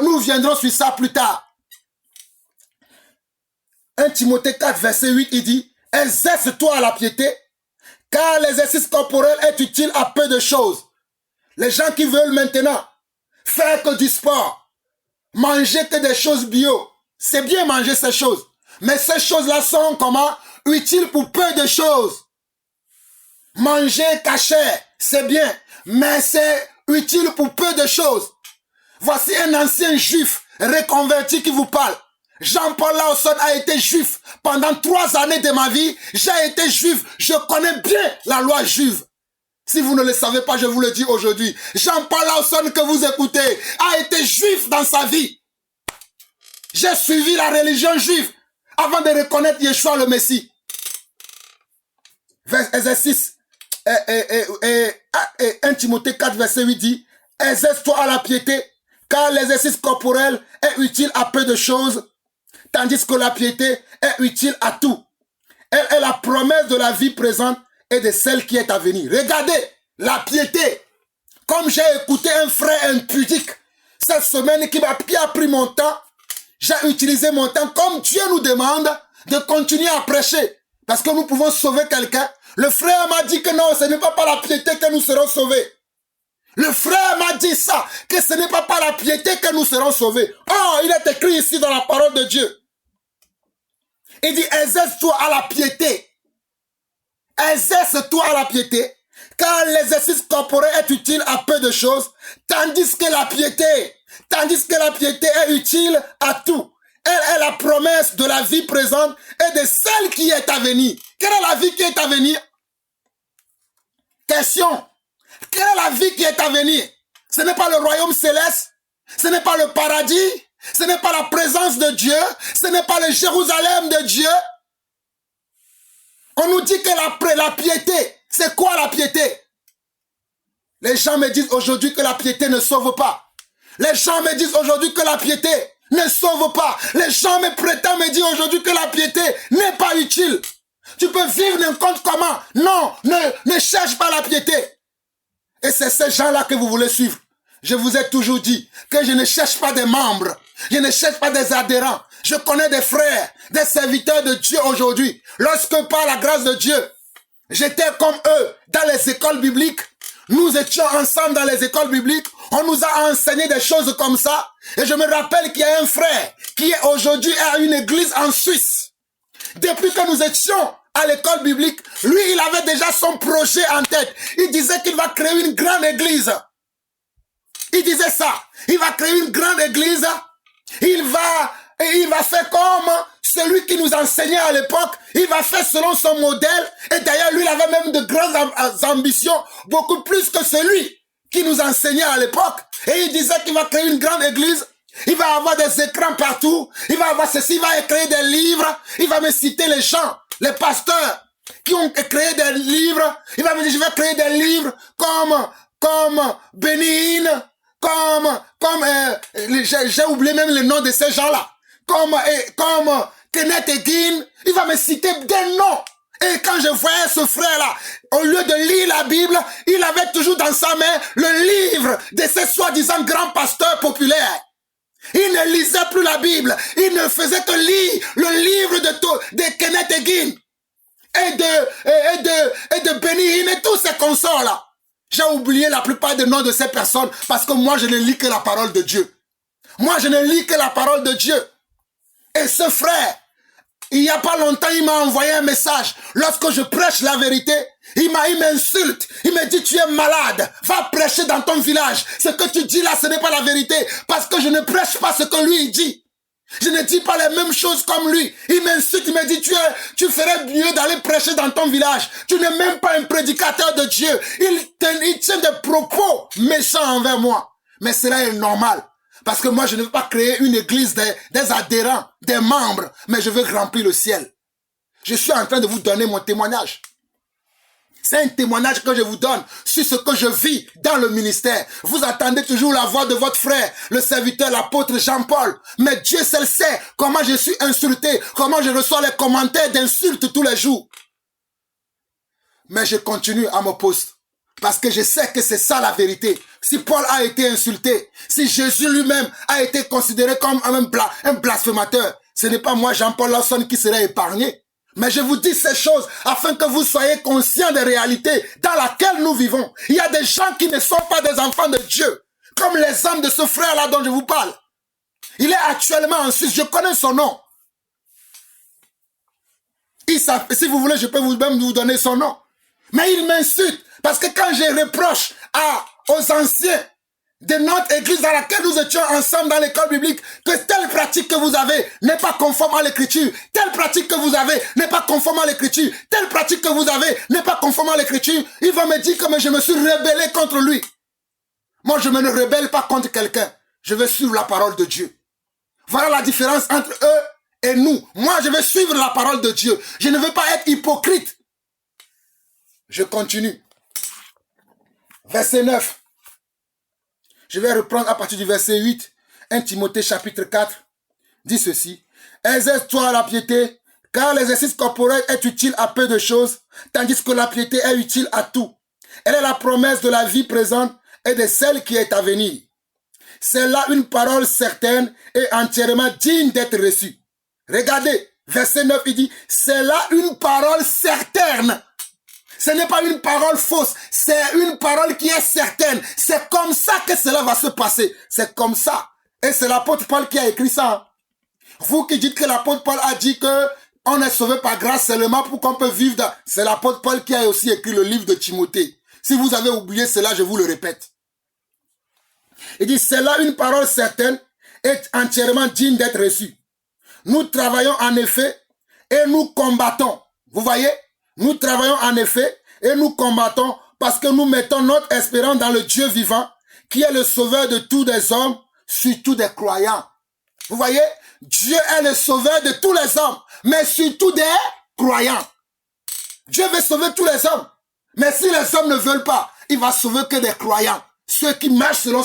S1: nous viendrons sur ça plus tard. 1 Timothée 4, verset 8, il dit, exerce-toi à la piété, car l'exercice corporel est utile à peu de choses. Les gens qui veulent maintenant faire que du sport, manger que des choses bio, c'est bien manger ces choses. Mais ces choses-là sont utiles pour peu de choses. Manger cachère, c'est bien, mais c'est utile pour peu de choses. Voici un ancien juif reconverti qui vous parle. Jean-Paul Lawson a été juif pendant 3 années de ma vie. J'ai été juif, je connais bien la loi juive. Si vous ne le savez pas, je vous le dis aujourd'hui. Jean-Paul Lawson que vous écoutez a été juif dans sa vie. J'ai suivi la religion juive avant de reconnaître Yeshua le Messie. Exercice 1 Timothée 4, verset 8 dit, exerce-toi à la piété, car l'exercice corporel est utile à peu de choses, tandis que la piété est utile à tout. Elle est la promesse de la vie présente et de celle qui est à venir. Regardez, la piété. Comme j'ai écouté un frère impudique cette semaine qui a pris mon temps, j'ai utilisé mon temps comme Dieu nous demande de continuer à prêcher. Parce que nous pouvons sauver quelqu'un. Le frère m'a dit que non, ce n'est pas par la piété que nous serons sauvés. Le frère m'a dit ça, que ce n'est pas par la piété que nous serons sauvés. Oh, il est écrit ici dans la parole de Dieu. Il dit, exerce-toi à la piété. Exerce-toi à la piété, car l'exercice corporel est utile à peu de choses, tandis que la piété est utile à tout. Elle est la promesse de la vie présente et de celle qui est à venir. Quelle est la vie qui est à venir? Question. Quelle est la vie qui est à venir? Ce n'est pas le royaume céleste, ce n'est pas le paradis, ce n'est pas la présence de Dieu, ce n'est pas le Jérusalem de Dieu. On nous dit que la piété, c'est quoi la piété? Les gens me disent aujourd'hui que la piété ne sauve pas. Les gens me disent aujourd'hui que la piété ne sauve pas. Les gens me prétendent me dire aujourd'hui que la piété n'est pas utile. Tu peux vivre n'importe comment. Non, ne cherche pas la piété. Et c'est ces gens-là que vous voulez suivre. Je vous ai toujours dit que je ne cherche pas des membres. Je ne cherche pas des adhérents. Je connais des frères, des serviteurs de Dieu aujourd'hui. Lorsque par la grâce de Dieu, j'étais comme eux dans les écoles bibliques. Nous étions ensemble dans les écoles bibliques. On nous a enseigné des choses comme ça. Et je me rappelle qu'il y a un frère qui est aujourd'hui à une église en Suisse. Depuis que nous étions à l'école biblique, lui, il avait déjà son projet en tête. Il disait qu'il va créer une grande église. Il disait ça. Il va créer une grande église. Il va faire comme celui qui nous enseignait à l'époque. Il va faire selon son modèle. Et d'ailleurs, lui, il avait même de grandes ambitions, beaucoup plus que celui qui nous enseignait à l'époque. Et il disait qu'il va créer une grande église. Il va avoir des écrans partout. Il va avoir ceci. Il va créer des livres. Il va me citer les gens, les pasteurs qui ont créé des livres. Il va me dire, je vais créer des livres comme Bénin, j'ai oublié même le nom de ces gens-là. Comme Kenneth Hagin. Il va me citer des noms. Et quand je voyais ce frère-là, au lieu de lire la Bible, il avait toujours dans sa main le livre de ces soi-disant grands pasteurs populaires. Il ne lisait plus la Bible. Il ne faisait que lire le livre de Kenneth Hagin et de Benny Hinn et tous ces consorts-là. J'ai oublié la plupart des noms de ces personnes parce que moi, je ne lis que la parole de Dieu. Moi, je ne lis que la parole de Dieu. Et ce frère, il n'y a pas longtemps, il m'a envoyé un message. Lorsque je prêche la vérité, il m'insulte. Il me dit, tu es malade. Va prêcher dans ton village. Ce que tu dis là, ce n'est pas la vérité. Parce que je ne prêche pas ce que lui il dit. Je ne dis pas les mêmes choses comme lui. Il m'insulte, il me dit, tu ferais mieux d'aller prêcher dans ton village. Tu n'es même pas un prédicateur de Dieu. Il tient des propos méchants envers moi. Mais cela est normal. Parce que moi, je ne veux pas créer une église des adhérents, des membres, mais je veux remplir le ciel. Je suis en train de vous donner mon témoignage. C'est un témoignage que je vous donne sur ce que je vis dans le ministère. Vous attendez toujours la voix de votre frère, le serviteur, l'apôtre Jean-Paul. Mais Dieu seul sait comment je suis insulté, comment je reçois les commentaires d'insultes tous les jours. Mais je continue à mon poste. Parce que je sais que c'est ça la vérité. Si Paul a été insulté, si Jésus lui-même a été considéré comme un blasphémateur, ce n'est pas moi, Jean-Paul Lawson, qui serait épargné. Mais je vous dis ces choses afin que vous soyez conscients des réalités dans laquelle nous vivons. Il y a des gens qui ne sont pas des enfants de Dieu. Comme l'exemple de ce frère-là dont je vous parle. Il est actuellement en Suisse, je connais son nom. Si vous voulez, je peux même vous donner son nom. Mais il m'insulte. Parce que quand je reproche aux anciens de notre église dans laquelle nous étions ensemble dans l'école biblique, que telle pratique que vous avez n'est pas conforme à l'écriture, telle pratique que vous avez n'est pas conforme à l'écriture, telle pratique que vous avez n'est pas conforme à l'écriture, il va me dire que je me suis rebellé contre lui. Moi, je ne me rebelle pas contre quelqu'un. Je vais suivre la parole de Dieu. Voilà la différence entre eux et nous. Moi, je vais suivre la parole de Dieu. Je ne veux pas être hypocrite. Je continue. Verset 9. Je vais reprendre à partir du verset 8. 1 Timothée chapitre 4 dit ceci. Exerce-toi la piété, car l'exercice corporel est utile à peu de choses, tandis que la piété est utile à tout. Elle est la promesse de la vie présente et de celle qui est à venir. C'est là une parole certaine et entièrement digne d'être reçue. Regardez, verset 9, il dit, c'est là une parole certaine. Ce n'est pas une parole fausse, c'est une parole qui est certaine. C'est comme ça que cela va se passer. C'est comme ça. Et c'est l'apôtre Paul qui a écrit ça. Vous qui dites que l'apôtre Paul a dit que on est sauvé par grâce seulement pour qu'on peut vivre dans... C'est l'apôtre Paul qui a aussi écrit le livre de Timothée. Si vous avez oublié cela, je vous le répète. Il dit, c'est là une parole certaine et entièrement digne d'être reçue. Nous travaillons en effet et nous combattons. Vous voyez? Nous travaillons en effet et nous combattons parce que nous mettons notre espérance dans le Dieu vivant qui est le sauveur de tous les hommes, surtout des croyants. Vous voyez? Dieu est le sauveur de tous les hommes, mais surtout des croyants. Dieu veut sauver tous les hommes. Mais si les hommes ne veulent pas, il va sauver que des croyants. Ceux qui marchent selon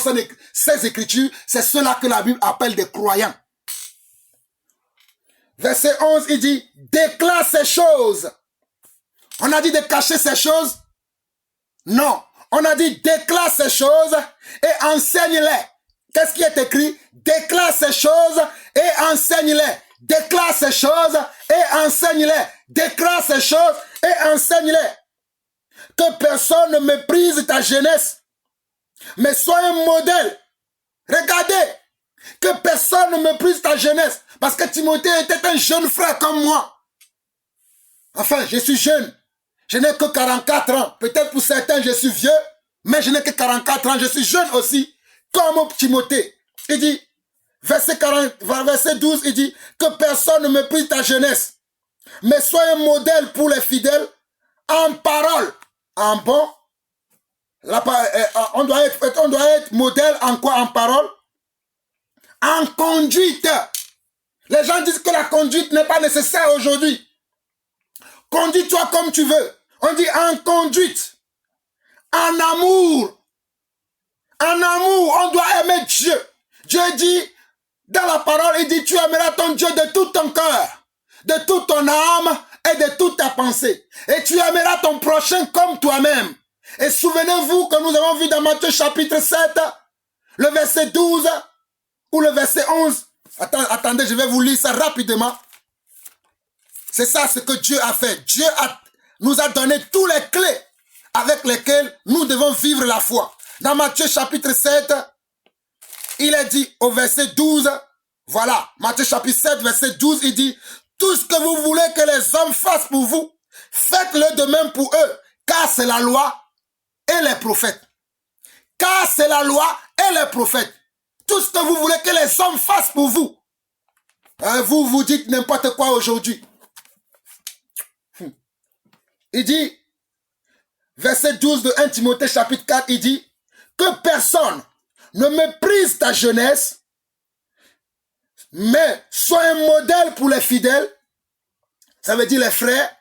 S1: ses écritures, c'est ceux-là que la Bible appelle des croyants. Verset 11, il dit, déclare ces choses. On a dit de cacher ces choses? Non. On a dit déclare ces choses et enseigne-les. Qu'est-ce qui est écrit? Déclare ces choses et enseigne-les. Déclare ces choses et enseigne-les. Déclare ces choses et enseigne-les. Que personne ne méprise ta jeunesse, mais sois un modèle. Regardez, que personne ne méprise ta jeunesse, parce que Timothée était un jeune frère comme moi. Enfin, je suis jeune. Je n'ai que 44 ans. Peut-être pour certains, je suis vieux, mais je n'ai que 44 ans. Je suis jeune aussi, comme Timothée. Il dit, verset 12, il dit, que personne ne méprise ta jeunesse, mais sois un modèle pour les fidèles en parole. En bon, on doit être modèle en quoi? En parole? En conduite. Les gens disent que la conduite n'est pas nécessaire aujourd'hui. Conduis-toi comme tu veux. On dit en conduite. En amour. En amour, on doit aimer Dieu. Dieu dit, dans la parole, il dit, tu aimeras ton Dieu de tout ton cœur, de toute ton âme et de toute ta pensée. Et tu aimeras ton prochain comme toi-même. Et souvenez-vous que nous avons vu dans Matthieu chapitre 7, le verset 12 ou le verset 11. Attendez, je vais vous lire ça rapidement. C'est ça ce que Dieu a fait. Dieu nous a donné toutes les clés avec lesquelles nous devons vivre la foi. Dans Matthieu chapitre 7, il est dit au verset 12, Voilà, Matthieu chapitre 7, verset 12, il dit, tout ce que vous voulez que les hommes fassent pour vous, faites-le de même pour eux, car c'est la loi et les prophètes. Car c'est la loi et les prophètes. Tout ce que vous voulez que les hommes fassent pour vous. Vous vous dites n'importe quoi aujourd'hui. Il dit, verset 12 de 1 Timothée chapitre 4, il dit, que personne ne méprise ta jeunesse, mais sois un modèle pour les fidèles, ça veut dire les frères,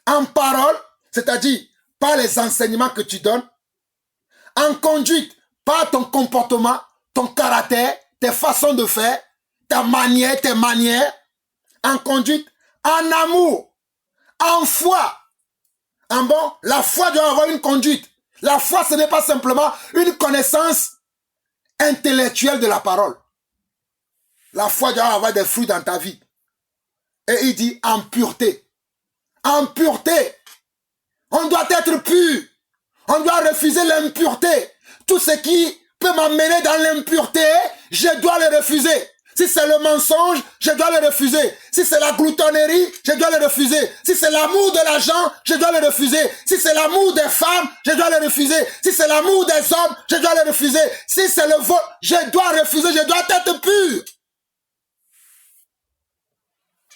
S1: en parole, c'est-à-dire par les enseignements que tu donnes, en conduite, par ton comportement, ton caractère, tes façons de faire, tes manières, en conduite, en amour, en foi. En bon, la foi doit avoir une conduite. La foi, ce n'est pas simplement une connaissance intellectuelle de la parole. La foi doit avoir des fruits dans ta vie. Et il dit en pureté. En pureté. On doit être pur. On doit refuser l'impureté. Tout ce qui peut m'amener dans l'impureté, je dois le refuser. Si c'est le mensonge, je dois le refuser. Si c'est la gloutonnerie, je dois le refuser. Si c'est l'amour de l'argent, je dois le refuser. Si c'est l'amour des femmes, je dois le refuser. Si c'est l'amour des hommes, je dois le refuser. Si c'est le vol, je dois refuser, je dois être pur.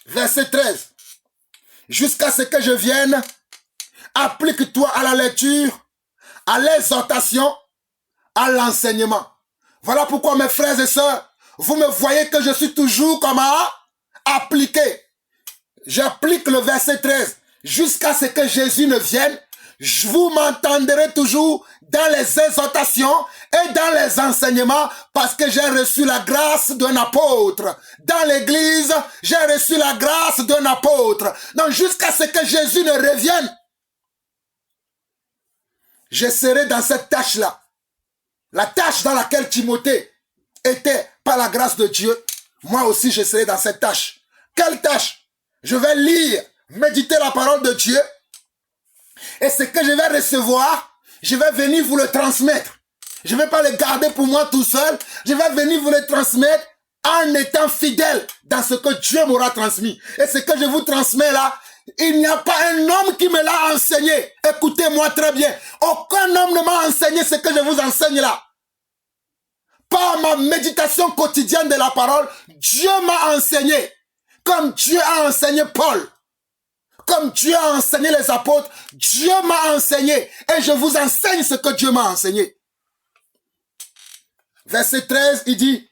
S1: Verset 13. Jusqu'à ce que je vienne, applique-toi à la lecture, à l'exhortation, à l'enseignement. Voilà pourquoi mes frères et sœurs, vous me voyez que je suis toujours comme à appliquer. J'applique le verset 13. Jusqu'à ce que Jésus ne vienne, vous m'entendrez toujours dans les exhortations et dans les enseignements parce que j'ai reçu la grâce d'un apôtre. Dans l'église, j'ai reçu la grâce d'un apôtre. Donc jusqu'à ce que Jésus ne revienne, je serai dans cette tâche-là. La tâche dans laquelle Timothée était par la grâce de Dieu, moi aussi je serai dans cette tâche. Quelle tâche? Je vais lire, méditer la parole de Dieu et ce que je vais recevoir, je vais venir vous le transmettre. Je ne vais pas le garder pour moi tout seul, je vais venir vous le transmettre en étant fidèle dans ce que Dieu m'aura transmis. Et ce que je vous transmets là, il n'y a pas un homme qui me l'a enseigné. Écoutez-moi très bien. Aucun homme ne m'a enseigné ce que je vous enseigne là. Par ma méditation quotidienne de la parole, Dieu m'a enseigné. Comme Dieu a enseigné Paul. Comme Dieu a enseigné les apôtres, Dieu m'a enseigné. Et je vous enseigne ce que Dieu m'a enseigné. Verset 13, il dit,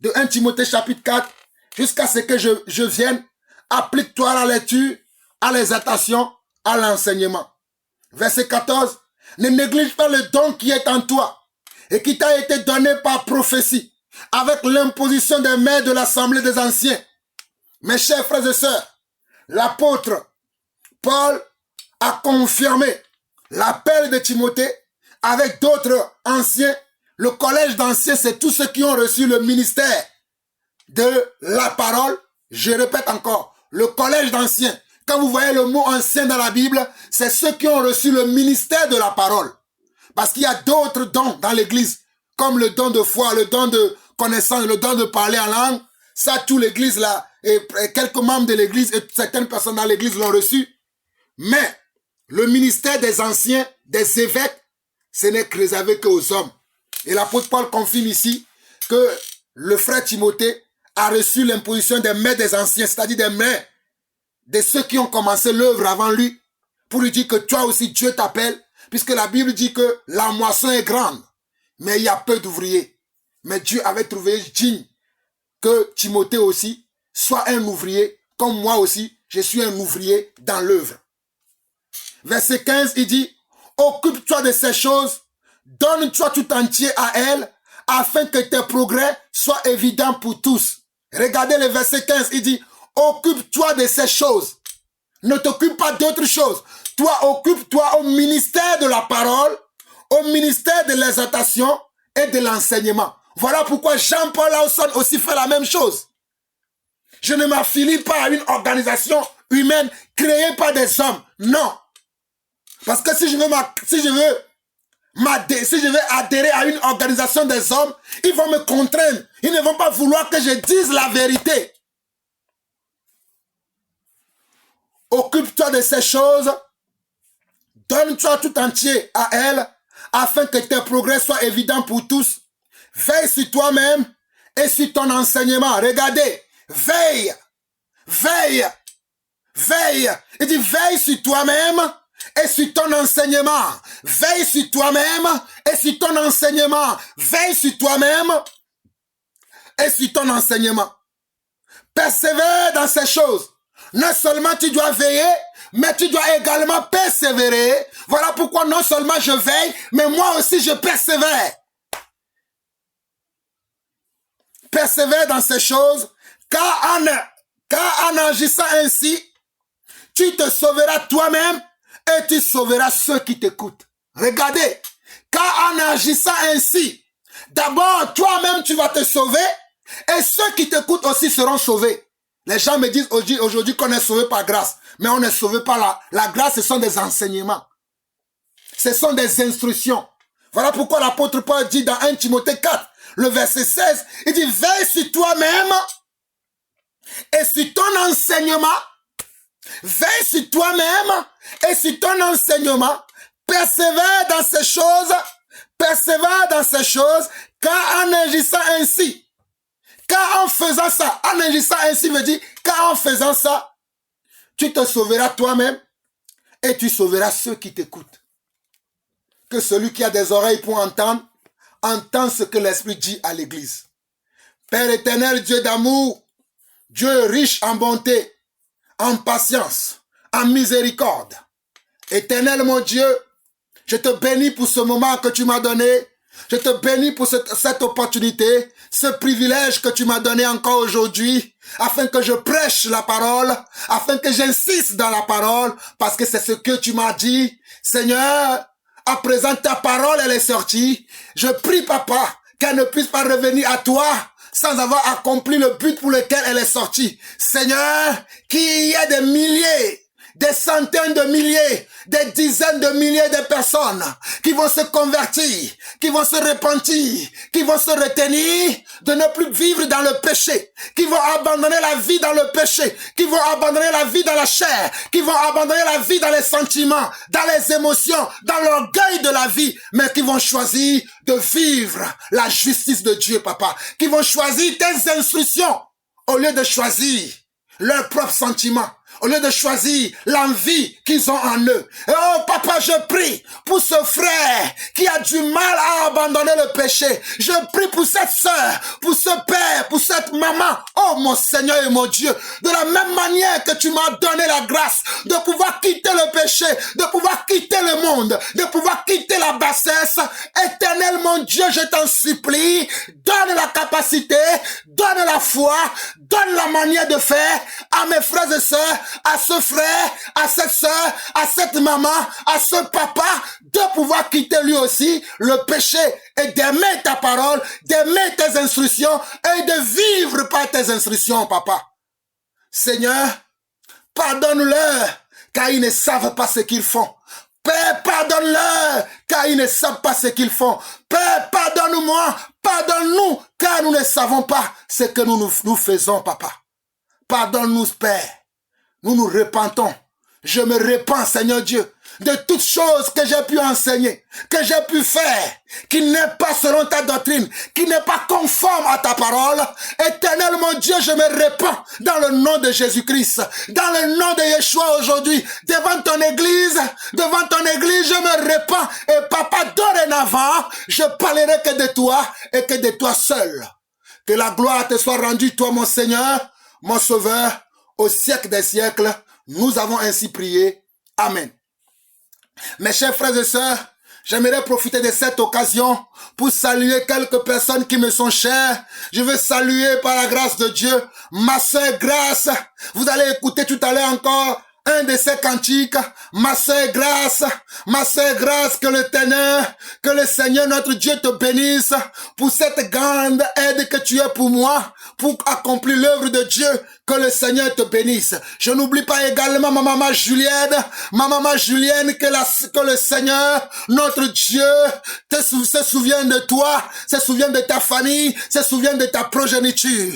S1: de 1 Timothée chapitre 4, jusqu'à ce que je vienne, applique-toi à la lecture, à l'exhortation, à l'enseignement. Verset 14, ne néglige pas le don qui est en toi et qui t'a été donné par prophétie, avec l'imposition des mains de l'assemblée des anciens. Mes chers frères et sœurs, l'apôtre Paul a confirmé l'appel de Timothée avec d'autres anciens. Le collège d'anciens, c'est tous ceux qui ont reçu le ministère de la parole. Je répète encore, le collège d'anciens. Quand vous voyez le mot ancien dans la Bible, c'est ceux qui ont reçu le ministère de la parole. Parce qu'il y a d'autres dons dans l'église, comme le don de foi, le don de connaissance, le don de parler en langue. Ça, toute l'église là, et quelques membres de l'église et certaines personnes dans l'église l'ont reçu. Mais le ministère des anciens, des évêques, ce n'est réservé qu'aux hommes. Et l'apôtre Paul confirme ici que le frère Timothée a reçu l'imposition des mains des anciens, c'est-à-dire des mains de ceux qui ont commencé l'œuvre avant lui, pour lui dire que toi aussi Dieu t'appelle, puisque la Bible dit que la moisson est grande, mais il y a peu d'ouvriers. Mais Dieu avait trouvé digne que Timothée aussi soit un ouvrier, comme moi aussi, je suis un ouvrier dans l'œuvre. Verset 15, il dit, occupe-toi de ces choses, donne-toi tout entier à elles, afin que tes progrès soient évidents pour tous. Regardez le verset 15, il dit, occupe-toi de ces choses. Ne t'occupe pas d'autres choses. Toi, occupe-toi au ministère de la parole, au ministère de l'exhortation et de l'enseignement. Voilà pourquoi Jean-Paul Lawson aussi fait la même chose. Je ne m'affilie pas à une organisation humaine créée par des hommes. Non. Parce que si je veux si je vais adhérer à une organisation des hommes, ils vont me contraindre. Ils ne vont pas vouloir que je dise la vérité. Occupe-toi de ces choses. Donne-toi tout entier à elles, afin que tes progrès soient évidents pour tous. Veille sur toi-même et sur ton enseignement. Regardez, veille, veille, veille. Il dit veille sur toi-même et sur ton enseignement. Veille sur toi-même et sur ton enseignement. Veille sur toi-même et sur ton enseignement. Persévère dans ces choses. Non seulement tu dois veiller, mais tu dois également persévérer. Voilà pourquoi non seulement je veille, mais moi aussi je persévère. Persévère dans ces choses, car en agissant ainsi, tu te sauveras toi-même et tu sauveras ceux qui t'écoutent. Regardez, car en agissant ainsi, d'abord toi-même tu vas te sauver et ceux qui t'écoutent aussi seront sauvés. Les gens me disent aujourd'hui qu'on est sauvé par grâce, mais on n'est sauvé par la grâce, ce sont des enseignements. Ce sont des instructions. Voilà pourquoi l'apôtre Paul dit dans 1 Timothée 4, le verset 16, il dit veille sur toi-même et sur ton enseignement. Veille sur toi-même et sur ton enseignement. Persévère dans ces choses. Persévère dans ces choses, car en agissant ainsi, car en faisant ça, en agissant ainsi veut dire, car en faisant ça, tu te sauveras toi-même et tu sauveras ceux qui t'écoutent. Que celui qui a des oreilles pour entendre, entend ce que l'Esprit dit à l'Église. Père éternel, Dieu d'amour, Dieu riche en bonté, en patience, en miséricorde. Éternel mon Dieu, je te bénis pour ce moment que tu m'as donné. Je te bénis pour cette opportunité, ce privilège que tu m'as donné encore aujourd'hui, afin que je prêche la parole, afin que j'insiste dans la parole, parce que c'est ce que tu m'as dit. Seigneur, à présent ta parole elle est sortie. Je prie papa qu'elle ne puisse pas revenir à toi sans avoir accompli le but pour lequel elle est sortie. Seigneur, qu'il y ait des milliers, des centaines de milliers, des dizaines de milliers de personnes qui vont se convertir, qui vont se repentir, qui vont se retenir de ne plus vivre dans le péché, qui vont abandonner la vie dans le péché, qui vont abandonner la vie dans la chair, qui vont abandonner la vie dans les sentiments, dans les émotions, dans l'orgueil de la vie, mais qui vont choisir de vivre la justice de Dieu, papa, qui vont choisir tes instructions au lieu de choisir leurs propres sentiments, au lieu de choisir l'envie qu'ils ont en eux. Et oh papa, je prie pour ce frère qui a du mal à abandonner le péché. Je prie pour cette sœur, pour ce père, pour cette maman. Oh mon Seigneur et mon Dieu, de la même manière que tu m'as donné la grâce de pouvoir quitter le péché, de pouvoir quitter le monde, de pouvoir quitter la bassesse. Éternel mon Dieu, je t'en supplie, donne la capacité, donne la foi, donne la manière de faire à mes frères et sœurs, à ce frère, à cette sœur, à cette maman, à ce papa, de pouvoir quitter lui aussi le péché et d'aimer ta parole, d'aimer tes instructions et de vivre par tes instructions, papa. Seigneur, pardonne-leur, car ils ne savent pas ce qu'ils font. Père, pardonne-leur, car ils ne savent pas ce qu'ils font. Père, pardonne-moi, pardonne-nous, car nous ne savons pas ce que nous faisons, papa. Pardonne-nous, Père. Nous nous repentons. Je me repens, Seigneur Dieu, de toutes choses que j'ai pu enseigner, que j'ai pu faire, qui n'est pas selon ta doctrine, qui n'est pas conforme à ta parole. Éternel mon Dieu, je me repens dans le nom de Jésus-Christ, dans le nom de Yeshua aujourd'hui, devant ton église, je me repens. Et papa, dorénavant, je parlerai que de toi et que de toi seul. Que la gloire te soit rendue, toi mon Seigneur, mon Sauveur, au siècle des siècles. Nous avons ainsi prié. Amen. Mes chers frères et sœurs, j'aimerais profiter de cette occasion pour saluer quelques personnes qui me sont chères. Je veux saluer par la grâce de Dieu ma sœur Grâce. Vous allez écouter tout à l'heure encore un de ces cantiques. Ma sœur Grâce, que le Seigneur notre Dieu te bénisse pour cette grande aide que tu es pour moi, pour accomplir l'œuvre de Dieu Que le Seigneur te bénisse. Je n'oublie pas également ma maman Julienne, que le Seigneur, notre Dieu, se souvient de toi, se souvient de ta famille, se souvient de ta progéniture.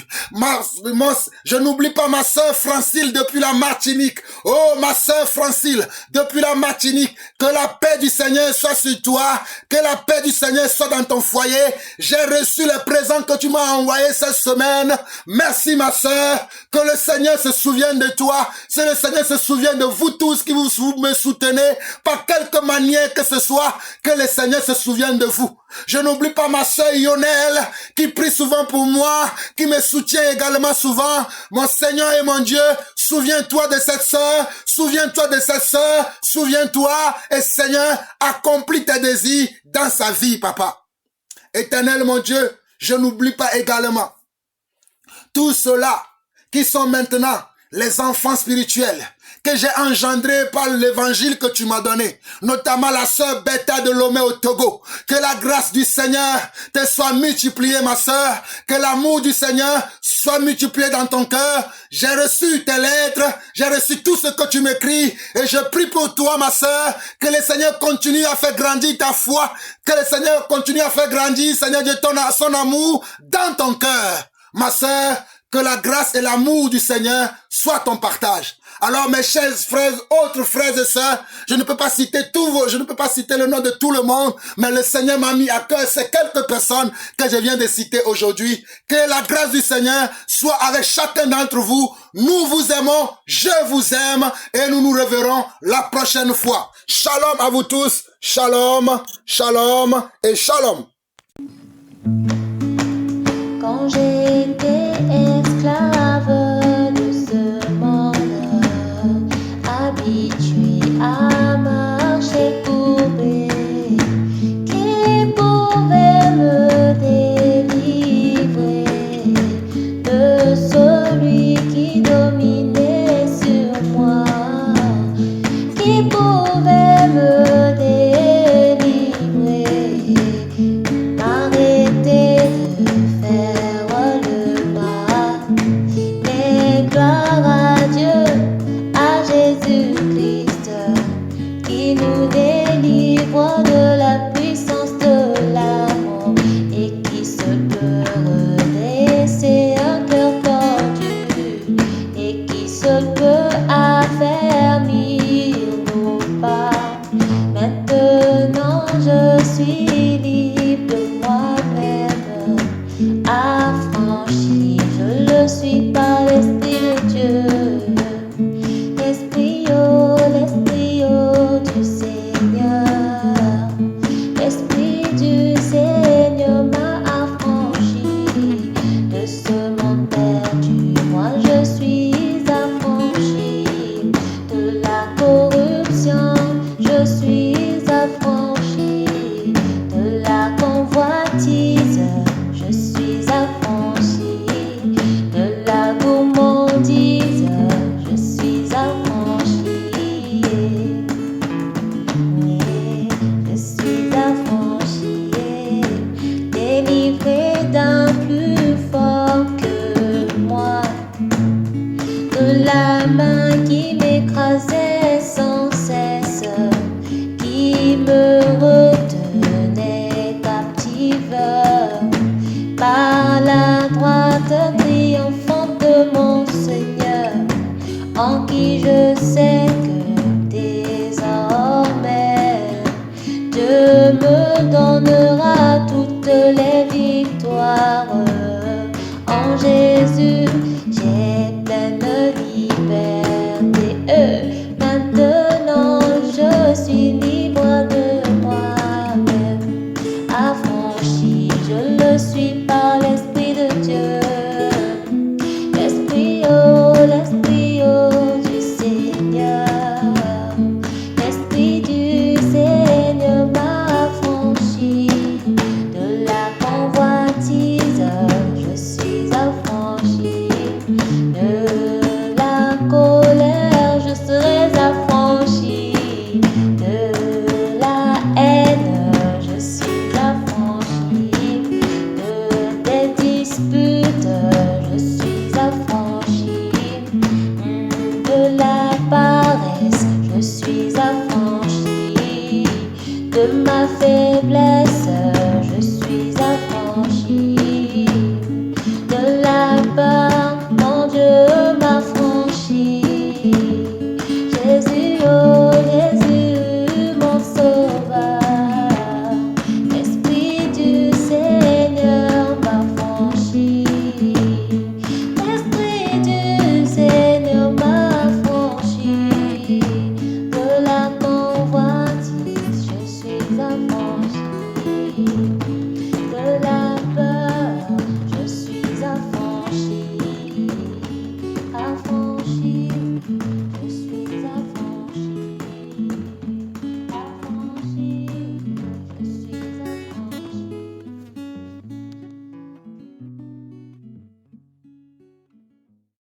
S1: Je n'oublie pas ma sœur Francile depuis la Martinique. Oh, ma sœur Francile, depuis la Martinique, que la paix du Seigneur soit sur toi, que la paix du Seigneur soit dans ton foyer. J'ai reçu les présents que tu m'as envoyés cette semaine. Merci ma sœur, que le Seigneur se souvienne de toi, que le Seigneur se souvienne de vous tous qui vous me soutenez, par quelque manière que ce soit, que le Seigneur se souvienne de vous. Je n'oublie pas ma sœur Yonel, qui prie souvent pour moi, qui me soutient également souvent. Mon Seigneur et mon Dieu, souviens-toi de cette sœur, souviens-toi de cette sœur, souviens-toi, et Seigneur, accomplis tes désirs dans sa vie, papa. Éternel, mon Dieu, je n'oublie pas également tous ceux-là qui sont maintenant les enfants spirituels que j'ai engendrés par l'évangile que tu m'as donné, notamment la sœur Beta de Lomé au Togo. Que la grâce du Seigneur te soit multipliée, ma sœur, que l'amour du Seigneur soit multiplié dans ton cœur. J'ai reçu tes lettres, j'ai reçu tout ce que tu m'écris, et je prie pour toi, ma sœur, que le Seigneur continue à faire grandir ta foi, que le Seigneur continue à faire grandir, Seigneur Dieu, son amour dans ton cœur. Ma sœur, que la grâce et l'amour du Seigneur soient ton partage. Alors mes chers frères, autres frères et sœurs, je ne peux pas citer le nom de tout le monde, mais le Seigneur m'a mis à cœur ces quelques personnes que je viens de citer aujourd'hui. Que la grâce du Seigneur soit avec chacun d'entre vous. Nous vous aimons, je vous aime, et nous nous reverrons la prochaine fois. Shalom à vous tous, shalom, shalom et shalom.
S2: Quand j'étais esclave de ce monde, habitué à marcher courbé, qui pouvait me délivrer de celui qui dominait sur moi, qui pouvait me délivrer, m'arrêter de faire le pas. Mais gloire à Dieu, à Jésus-Christ, qui nous délivre de la puissance de l'amour et qui seul peut redresser un cœur tordu et qui seul peut affermir nos pas. Maintenant je suis libre de moi-même, affranchi, je le suis par l'Esprit de Dieu. L'Esprit oh du Seigneur, l'Esprit du Seigneur m'a affranchi de ce monde perdu. Moi je suis affranchi de la corruption, je suis affranchi de la convoitise, je suis affranchi de la gourmandise, je suis affranchi, je suis affranchi, délivré d'un plus fort que moi, de la main qui m'écrasait sans cesse, qui me retenait captive, par la droite triomphante de mon Seigneur, en qui je sais que désormais Dieu me donnera toutes les victoires. En Jésus, j'ai pleine liberté. Maintenant, je suis libre de moi-même, affranchi, je le suis par l'Esprit de Dieu. L'Esprit oh du Seigneur, l'Esprit du Seigneur m'a affranchi de la convoitise, je suis affranchi de la colère, je serai affranchi de la haine, je suis affranchi de De ma faiblesse, je suis affranchie. De la peur.